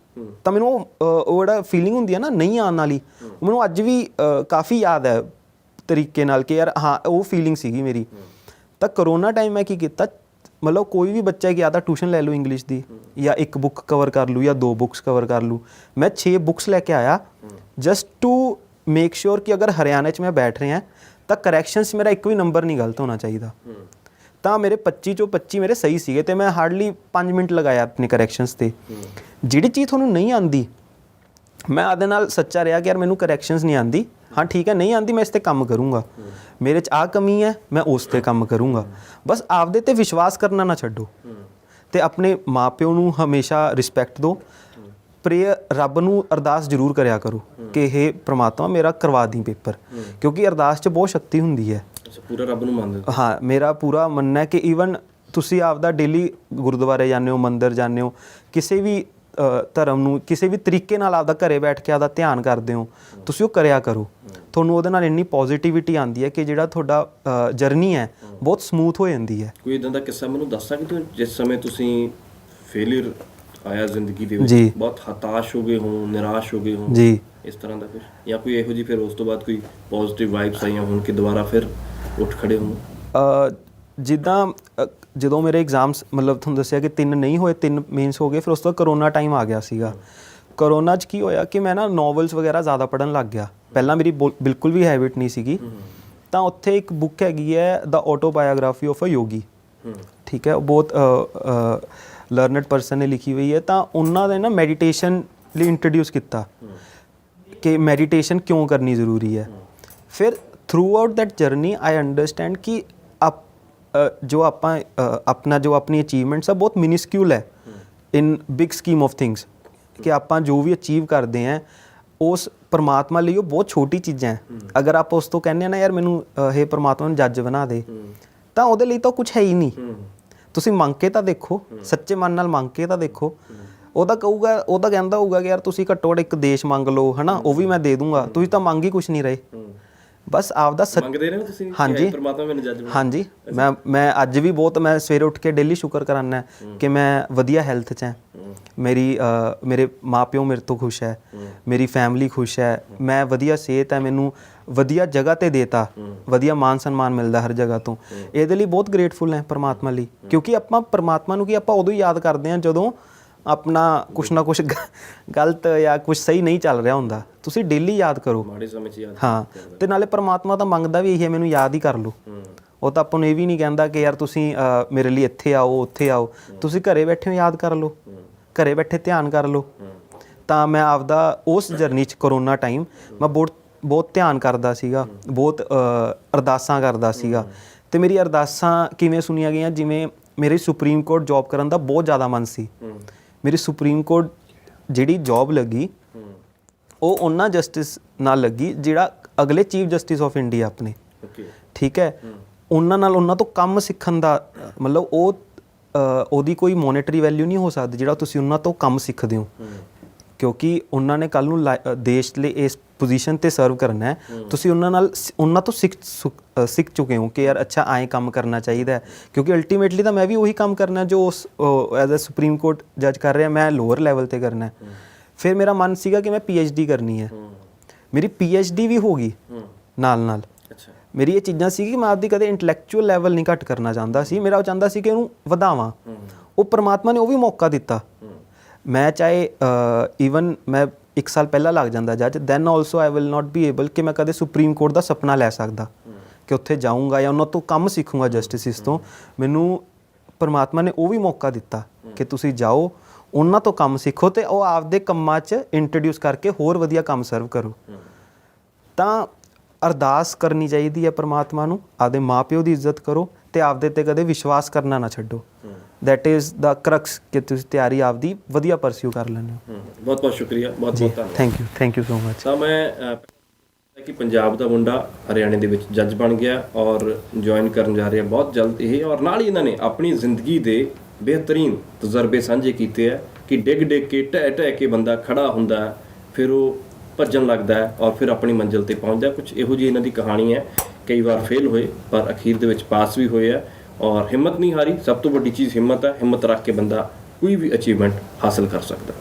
ਤਾਂ ਮੈਨੂੰ ਉਹ ਜਿਹੜਾ ਫੀਲਿੰਗ ਹੁੰਦੀ ਹੈ ਨਾ ਨਹੀਂ ਆਉਣ ਵਾਲੀ, ਉਹ ਮੈਨੂੰ ਅੱਜ ਵੀ ਕਾਫੀ ਯਾਦ ਹੈ ਤਰੀਕੇ ਨਾਲ ਕਿ ਯਾਰ ਹਾਂ ਉਹ ਫੀਲਿੰਗ ਸੀਗੀ ਮੇਰੀ। ਤਾਂ ਕਰੋਨਾ ਟਾਈਮ ਮੈਂ ਕੀ ਕੀਤਾ, ਮਤਲਬ ਕੋਈ ਵੀ ਬੱਚਾ ਕਿ ਜਾਂ ਤਾਂ ਟਿਊਸ਼ਨ ਲੈ ਲਓ ਇੰਗਲਿਸ਼ ਦੀ ਜਾਂ 1 ਬੁੱਕ ਕਵਰ ਕਰ ਲੂ ਜਾਂ 2 ਬੁੱਕਸ ਕਵਰ ਕਰ ਲੂ, ਮੈਂ 6 ਬੁੱਕਸ ਲੈ ਕੇ ਆਇਆ ਜਸਟ ਟੂ ਮੇਕ ਸ਼ੋਰ ਕਿ ਅਗਰ ਹਰਿਆਣਾ 'ਚ ਮੈਂ ਬੈਠ ਰਿਹਾ ਤਾਂ ਕਰੈਕਸ਼ਨਸ ਮੇਰਾ ਇੱਕ ਵੀ ਨੰਬਰ ਨਹੀਂ ਗਲਤ ਹੋਣਾ ਚਾਹੀਦਾ। ਤਾਂ ਮੇਰੇ 25 ਚੋਂ 25 ਮੇਰੇ ਸਹੀ ਸੀਗੇ ਅਤੇ ਮੈਂ ਹਾਰਡਲੀ 5 ਮਿੰਟ ਲਗਾਇਆ ਆਪਣੇ ਕਰੈਕਸ਼ਨਸ 'ਤੇ। ਜਿਹੜੀ ਚੀਜ਼ ਤੁਹਾਨੂੰ ਨਹੀਂ ਆਉਂਦੀ ਮੈਂ ਆਪਦੇ ਨਾਲ ਸੱਚਾ ਰਿਹਾ ਕਿ ਯਾਰ ਮੈਨੂੰ ਕਰੈਕਸ਼ਨਸ ਨਹੀਂ ਆਉਂਦੀ, ਹਾਂ ਠੀਕ ਹੈ ਨਹੀਂ ਆਉਂਦੀ ਮੈਂ ਇਸ 'ਤੇ ਕੰਮ ਕਰੂੰਗਾ, ਮੇਰੇ 'ਚ ਆਹ ਕਮੀ ਹੈ ਮੈਂ ਉਸ 'ਤੇ ਕੰਮ ਕਰੂੰਗਾ। ਬਸ ਆਪਦੇ 'ਤੇ ਵਿਸ਼ਵਾਸ ਕਰਨਾ ਨਾ ਛੱਡੋ ਅਤੇ ਆਪਣੇ ਮਾਂ ਪਿਓ ਨੂੰ ਹਮੇਸ਼ਾ ਰਿਸਪੈਕਟ ਦਿਓ। ਪ੍ਰੇ ਰੱਬ ਨੂੰ ਅਰਦਾਸ ਜ਼ਰੂਰ ਕਰਿਆ ਕਰੋ ਕਿ ਇਹ ਪ੍ਰਮਾਤਮਾ ਮੇਰਾ ਕਰਵਾ ਦੀ ਪੇਪਰ, ਕਿਉਂਕਿ ਅਰਦਾਸ 'ਚ ਬਹੁਤ ਸ਼ਕਤੀ ਹੁੰਦੀ ਹੈ। ਪੂਰਾ ਰੱਬ ਨੂੰ ਮੰਨਦੇ? ਹਾਂ, ਮੇਰਾ ਪੂਰਾ ਮੰਨਣਾ ਹੈ ਕਿ ਈਵਨ ਤੁਸੀਂ ਆਪਦਾ ਡੇਲੀ ਗੁਰਦੁਆਰੇ ਜਾਂਦੇ ਹੋ, ਮੰਦਿਰ ਜਾਂਦੇ ਹੋ, ਕਿਸੇ ਵੀ ਧਰਮ ਨੂੰ ਕਿਸੇ ਵੀ ਤਰੀਕੇ ਨਾਲ ਆਪਦਾ ਘਰੇ ਬੈਠ ਕੇ ਆਪਦਾ ਧਿਆਨ ਕਰਦੇ ਹੋ, ਤੁਸੀਂ ਉਹ ਕਰਿਆ ਕਰੋ। ਤੁਹਾਨੂੰ ਉਹਦੇ ਨਾਲ ਇੰਨੀ ਪੋਜ਼ੀਟਿਵਿਟੀ ਆਉਂਦੀ ਹੈ ਕਿ ਜਿਹੜਾ ਤੁਹਾਡਾ ਜਰਨੀ ਹੈ ਬਹੁਤ ਸਮੂਥ ਹੋ ਜਾਂਦੀ ਹੈ। ਕੋਈ ਇੱਦਾਂ ਦਾ ਕਿੱਸਾ ਮੈਨੂੰ ਦੱਸ ਸਕਦੇ ਹੋ ਜਿਸ ਸਮੇਂ ਤੁਸੀਂ ਫੇਲੀਅਰ ਆਇਆ ਜ਼ਿੰਦਗੀ ਦੇ ਵਿੱਚ, ਬਹੁਤ ਹਤਾਸ਼ ਹੋ ਗਏ ਹੋ, ਨਿਰਾਸ਼ ਹੋ ਗਏ ਹੋ ਜੀ, ਇਸ ਤਰ੍ਹਾਂ ਦਾ ਕੁਝ, ਜਾਂ ਕੋਈ ਇਹੋ ਜਿਹੀ ਫਿਰ ਉਸ ਤੋਂ ਬਾਅਦ ਕੋਈ ਪੋਜ਼ਿਟਿਵ ਵਾਈਬਸ ਆਈਆਂ ਹੋਣ ਕਿ ਦੁਬਾਰਾ ਫਿਰ ਉੱਠ ਖੜੇ ਹੋਣ? ਜਿੱਦਾਂ ਜਦੋਂ ਮੇਰੇ ਐਗਜ਼ਾਮਸ ਮਤਲਬ ਤੁਹਾਨੂੰ ਦੱਸਿਆ ਕਿ 3 ਨਹੀਂ ਹੋਏ, 3 ਮੇਨਸ ਹੋ ਗਏ, ਫਿਰ ਉਸ ਤੋਂ ਕਰੋਨਾ ਟਾਈਮ ਆ ਗਿਆ ਸੀਗਾ। ਕਰੋਨਾ 'ਚ ਕੀ ਹੋਇਆ ਕਿ ਮੈਂ ਨਾ ਨੋਵਲਸ ਵਗੈਰਾ ਜ਼ਿਆਦਾ ਪੜ੍ਹਨ ਲੱਗ ਗਿਆ, ਪਹਿਲਾਂ ਮੇਰੀ ਬਿਲਕੁਲ ਵੀ ਹੈਬਿਟ ਨਹੀਂ ਸੀਗੀ। ਤਾਂ ਉੱਥੇ ਇੱਕ ਬੁੱਕ ਹੈਗੀ ਹੈ ਦ ਆਟੋਬਾਇਓਗ੍ਰਾਫੀ ਆਫ ਅ ਯੋਗੀ, ਠੀਕ ਹੈ, ਉਹ ਬਹੁਤ ਲਰਨਡ ਪਰਸਨ ਨੇ ਲਿਖੀ ਹੋਈ ਹੈ। ਤਾਂ ਉਹਨਾਂ ਨੇ ਨਾ ਮੈਡੀਟੇਸ਼ਨ ਲਈ ਇੰਟਰੋਡਿਊਸ ਕੀਤਾ ਕਿ ਮੈਡੀਟੇਸ਼ਨ ਕਿਉਂ ਕਰਨੀ ਜ਼ਰੂਰੀ ਹੈ। ਫਿਰ through out that journey I understand ਕਿ ਜੋ ਆਪਾਂ ਆਪਣੀ ਅਚੀਵਮੈਂਟਸ ਆ ਬਹੁਤ ਮਿਨਿਸਕਿਊਲ ਹੈ ਇਨ ਬਿਗ ਸਕੀਮ ਆਫ ਥਿੰਗਸ, ਕਿ ਆਪਾਂ ਜੋ ਵੀ ਅਚੀਵ ਕਰਦੇ ਹਾਂ ਉਸ ਪਰਮਾਤਮਾ ਲਈ ਉਹ ਬਹੁਤ ਛੋਟੀ ਚੀਜ਼ਾਂ ਹੈ। ਅਗਰ ਆਪਾਂ ਉਸ ਤੋਂ ਕਹਿੰਦੇ ਹਾਂ ਨਾ ਯਾਰ ਮੈਨੂੰ ਇਹ ਪਰਮਾਤਮਾ ਨੂੰ ਜੱਜ ਬਣਾ ਦੇ, ਤਾਂ ਉਹਦੇ ਲਈ ਤਾਂ ਕੁਛ ਹੈ ਹੀ ਨਹੀਂ। ਤੁਸੀਂ ਮੰਗ ਕੇ ਤਾਂ ਦੇਖੋ, ਸੱਚੇ ਮਨ ਨਾਲ ਮੰਗ ਕੇ ਤਾਂ ਦੇਖੋ। ਉਹ ਤਾਂ ਕਹਿੰਦਾ ਹੋਊਗਾ ਕਿ ਯਾਰ ਤੁਸੀਂ ਘੱਟੋ ਘੱਟ ਇੱਕ ਦੇਸ਼ ਮੰਗ ਲਓ, ਹੈ ਨਾ, ਉਹ ਵੀ ਮੈਂ ਦੇ ਦੂੰਗਾ, ਤੁਸੀਂ ਤਾਂ ਮੰਗ ਹੀ ਕੁਛ ਨਹੀਂ ਰਹੇ। ਬਸ ਆਪਦਾ ਮੰਗਦੇ ਰਹੇ ਹੋ ਤੁਸੀਂ ਹਾਂਜੀ। ਕਿ ਪ੍ਰਮਾਤਮਾ ਮੈਨੂੰ ਜੱਜ ਬਣਾ। ਹਾਂਜੀ, ਮੈਂ ਅੱਜ ਵੀ ਬਹੁਤ, ਮੈਂ ਸਵੇਰੇ ਉੱਠ ਕੇ ਡੇਲੀ ਸ਼ੁਕਰ ਕਰਾਨਾ ਕਿ ਮੈਂ ਵਧੀਆ ਹੈਲਥ 'ਚ ਹਾਂ, ਮੇਰੇ ਮਾਪਿਓ ਮੇਰੇ ਤੋਂ ਖੁਸ਼ ਹੈ, ਮੇਰੀ ਫੈਮਿਲੀ ਖੁਸ਼ ਹੈ, ਮੈਂ ਵਧੀਆ ਸਿਹਤ ਹੈ, ਮੈਨੂੰ ਵਧੀਆ ਜਗ੍ਹਾ ਤੇ ਦੇਤਾ, ਵਧੀਆ ਮਾਨ ਸਨਮਾਨ ਮਿਲਦਾ ਹਰ ਜਗ੍ਹਾ ਤੋਂ। ਇਹਦੇ ਲਈ ਬਹੁਤ ਗ੍ਰੇਟਫੁਲ ਹੈ ਪਰਮਾਤਮਾ ਲਈ, ਕਿਉਂਕਿ ਆਪਾਂ ਪਰਮਾਤਮਾ ਨੂੰ ਕੀ ਆਪਾਂ ਉਦੋਂ ਹੀ ਯਾਦ ਕਰਦੇ ਹਾਂ ਜਦੋਂ ਆਪਣਾ ਕੁਛ ਨਾ ਕੁਛ ਗਲਤ ਜਾਂ ਕੁਛ ਸਹੀ ਨਹੀਂ ਚੱਲ ਰਿਹਾ ਹੁੰਦਾ। ਤੁਸੀਂ ਡੇਲੀ ਯਾਦ ਕਰੋ। ਮਾੜੇ ਸਮੇਂ 'ਚ ਯਾਦ ਹਾਂ, ਤੇ ਨਾਲੇ ਪਰਮਾਤਮਾ ਤਾਂ ਮੰਗਦਾ ਵੀ ਇਹੀ ਹੈ, ਮੈਨੂੰ ਯਾਦ ਹੀ ਕਰ ਲਓ। ਉਹ ਤਾਂ ਆਪਾਂ ਨੂੰ ਇਹ ਵੀ ਨਹੀਂ ਕਹਿੰਦਾ ਕਿ ਯਾਰ ਤੁਸੀਂ ਮੇਰੇ ਲਈ ਇੱਥੇ ਆਓ ਉੱਥੇ ਆਓ, ਤੁਸੀਂ ਘਰੇ ਬੈਠੇ ਹੋ ਯਾਦ ਕਰ ਲਓ, ਘਰੇ ਬੈਠੇ ਧਿਆਨ ਕਰ ਲਓ। ਤਾਂ ਮੈਂ ਆਪਦਾ ਉਸ ਜਰਨੀ 'ਚ ਕਰੋਨਾ ਟਾਈਮ ਮੈਂ ਬਹੁਤ ਧਿਆਨ ਕਰਦਾ ਸੀਗਾ, ਬਹੁਤ ਅਰਦਾਸਾਂ ਕਰਦਾ ਸੀਗਾ। ਤੇ ਮੇਰੀ ਅਰਦਾਸਾਂ ਕਿਵੇਂ ਸੁਣੀਆਂ ਗਈਆਂ, ਜਿਵੇਂ ਮੇਰੇ ਸੁਪਰੀਮ ਕੋਰਟ ਜੌਬ ਕਰਨ ਦਾ ਬਹੁਤ ਜ਼ਿਆਦਾ ਮਨ ਸੀ। ਮੇਰੀ ਸੁਪਰੀਮ ਕੋਰਟ ਜਿਹੜੀ ਜੌਬ ਲੱਗੀ ਉਹ ਉਹਨਾਂ ਜਸਟਿਸ ਨਾਲ ਲੱਗੀ ਜਿਹੜਾ ਅਗਲੇ ਚੀਫ ਜਸਟਿਸ ਆਫ ਇੰਡੀਆ ਆਪਣੇ, ਠੀਕ ਹੈ। ਉਹਨਾਂ ਤੋਂ ਕੰਮ ਸਿੱਖਣ ਦਾ ਮਤਲਬ ਉਹਦੀ ਕੋਈ ਮੋਨੇਟਰੀ ਵੈਲਿਊ ਨਹੀਂ ਹੋ ਸਕਦੀ ਜਿਹੜਾ ਤੁਸੀਂ ਉਹਨਾਂ ਤੋਂ ਕੰਮ ਸਿੱਖਦੇ ਹੋ, ਕਿਉਂਕਿ ਉਹਨਾਂ ਨੇ ਕੱਲ੍ਹ ਨੂੰ ਦੇਸ਼ ਲਈ ਇਸ ਪੋਜੀਸ਼ਨ 'ਤੇ ਸਰਵ ਕਰਨਾ ਹੈ। ਤੁਸੀਂ ਉਹਨਾਂ ਤੋਂ ਸਿੱਖ ਚੁੱਕੇ ਹੋ ਕਿ ਯਾਰ ਅੱਛਾ ਐਂ ਕੰਮ ਕਰਨਾ ਚਾਹੀਦਾ ਹੈ, ਕਿਉਂਕਿ ਅਲਟੀਮੇਟਲੀ ਤਾਂ ਮੈਂ ਵੀ ਉਹੀ ਕੰਮ ਕਰਨਾ ਜੋ ਉਸ ਐਜ਼ ਅ ਸੁਪਰੀਮ ਕੋਰਟ ਜੱਜ ਕਰ ਰਿਹਾ, ਮੈਂ ਲੋਅਰ ਲੈਵਲ 'ਤੇ ਕਰਨਾ। ਫਿਰ ਮੇਰਾ ਮਨ ਸੀਗਾ ਕਿ ਮੈਂ PhD ਕਰਨੀ ਹੈ, ਮੇਰੀ PhD ਵੀ ਹੋ ਗਈ ਨਾਲ। ਮੇਰੀ ਇਹ ਚੀਜ਼ਾਂ ਸੀ ਕਿ ਮੈਂ ਆਪਦੀ ਕਦੇ ਇੰਟੈਲੈਕਚੁਅਲ ਲੈਵਲ ਨਹੀਂ ਘੱਟ ਕਰਨਾ ਚਾਹੁੰਦਾ ਸੀ, ਮੇਰਾ ਉਹ ਚਾਹੁੰਦਾ ਸੀ ਕਿ ਉਹਨੂੰ ਵਧਾਵਾਂ। ਉਹ ਪਰਮਾਤਮਾ ਨੇ ਉਹ ਵੀ ਮੌਕਾ ਦਿੱਤਾ। ਮੈਂ ਚਾਹੇ ਈਵਨ ਮੈਂ 1 ਸਾਲ ਪਹਿਲਾਂ ਲੱਗ ਜਾਂਦਾ ਜੱਜ, then also I will not be able ਕਿ ਮੈਂ ਕਦੇ ਸੁਪਰੀਮ ਕੋਰਟ ਦਾ ਸੁਪਨਾ ਲੈ ਸਕਦਾ ਕਿ ਉੱਥੇ ਜਾਊਂਗਾ ਜਾਂ ਉਹਨਾਂ ਤੋਂ ਕੰਮ ਸਿੱਖੂੰਗਾ ਜਸਟਿਸਿਸ ਤੋਂ। ਮੈਨੂੰ ਪਰਮਾਤਮਾ ਨੇ ਉਹ ਵੀ ਮੌਕਾ ਦਿੱਤਾ ਕਿ ਤੁਸੀਂ ਜਾਓ, ਉਹਨਾਂ ਤੋਂ ਕੰਮ ਸਿੱਖੋ ਤੇ ਉਹ ਆਪਦੇ ਕੰਮਾਂ 'ਚ ਇੰਟਰੋਡਿਊਸ ਕਰਕੇ ਹੋਰ ਵਧੀਆ ਕੰਮ ਸਰਵ ਕਰੋ। ਤਾਂ ਅਰਦਾਸ ਕਰਨੀ ਚਾਹੀਦੀ ਹੈ ਪਰਮਾਤਮਾ ਨੂੰ, ਆਪਦੇ ਮਾਂ-ਪਿਓ ਦੀ ਇੱਜ਼ਤ ਕਰੋ ਤੇ ਆਪਦੇ ਤੇ ਕਦੇ ਵਿਸ਼ਵਾਸ ਕਰਨਾ ਨਾ ਛੱਡੋ। ਦੈਟ ਇਜ਼ ਦਾ ਕਰਕਸ ਕਿ ਤੁਸੀਂ ਤਿਆਰੀ ਆਪਦੀ ਵਧੀਆ ਪਰਸਿਊ ਕਰ ਲੈਂਦੇ ਹੋ। ਬਹੁਤ ਬਹੁਤ ਸ਼ੁਕਰੀਆ, ਬਹੁਤ ਬਹੁਤ ਧੰਨਵਾਦ। Thank you so much. ਤਾਂ ਮੈਂ ਕਿ ਪੰਜਾਬ ਦਾ ਮੁੰਡਾ ਹਰਿਆਣੇ ਦੇ ਵਿੱਚ ਜੱਜ ਬਣ ਗਿਆ ਔਰ ਜੁਆਇਨ ਕਰਨ ਜਾ ਰਿਹਾ ਬਹੁਤ ਜਲਦ ਇਹ, ਔਰ ਨਾਲ ਹੀ ਇਹਨਾਂ ਨੇ ਆਪਣੀ ਜ਼ਿੰਦਗੀ ਦੇ ਬਿਹਤਰੀਨ ਤਜਰਬੇ ਸਾਂਝੇ ਕੀਤੇ ਹੈ ਕਿ ਡਿੱਗ ਕੇ ਢਹਿ ਕੇ ਬੰਦਾ ਖੜਾ ਹੁੰਦਾ, ਫਿਰ ਉਹ ਭੱਜਣ ਲੱਗਦਾ ਹੈ ਔਰ ਫਿਰ ਆਪਣੀ ਮੰਜ਼ਿਲ ਤੇ ਪਹੁੰਚਦਾ। ਕੁਝ ਇਹੋ ਜਿਹੀ ਇਹਨਾਂ ਦੀ ਕਹਾਣੀ ਹੈ। ਕਈ ਵਾਰ ਫੇਲ ਹੋਏ ਪਰ ਅਖੀਰ ਦੇ ਵਿੱਚ ਪਾਸ ਵੀ ਹੋਏ ਆ ਔਰ ਹਿੰਮਤ ਨਹੀਂ ਹਾਰੀ। ਸਭ ਤੋਂ ਵੱਡੀ ਚੀਜ਼ ਹਿੰਮਤ ਹੈ। ਹਿੰਮਤ ਰੱਖ ਕੇ ਬੰਦਾ ਕੋਈ ਵੀ ਅਚੀਵਮੈਂਟ ਹਾਸਲ ਕਰ ਸਕਦਾ।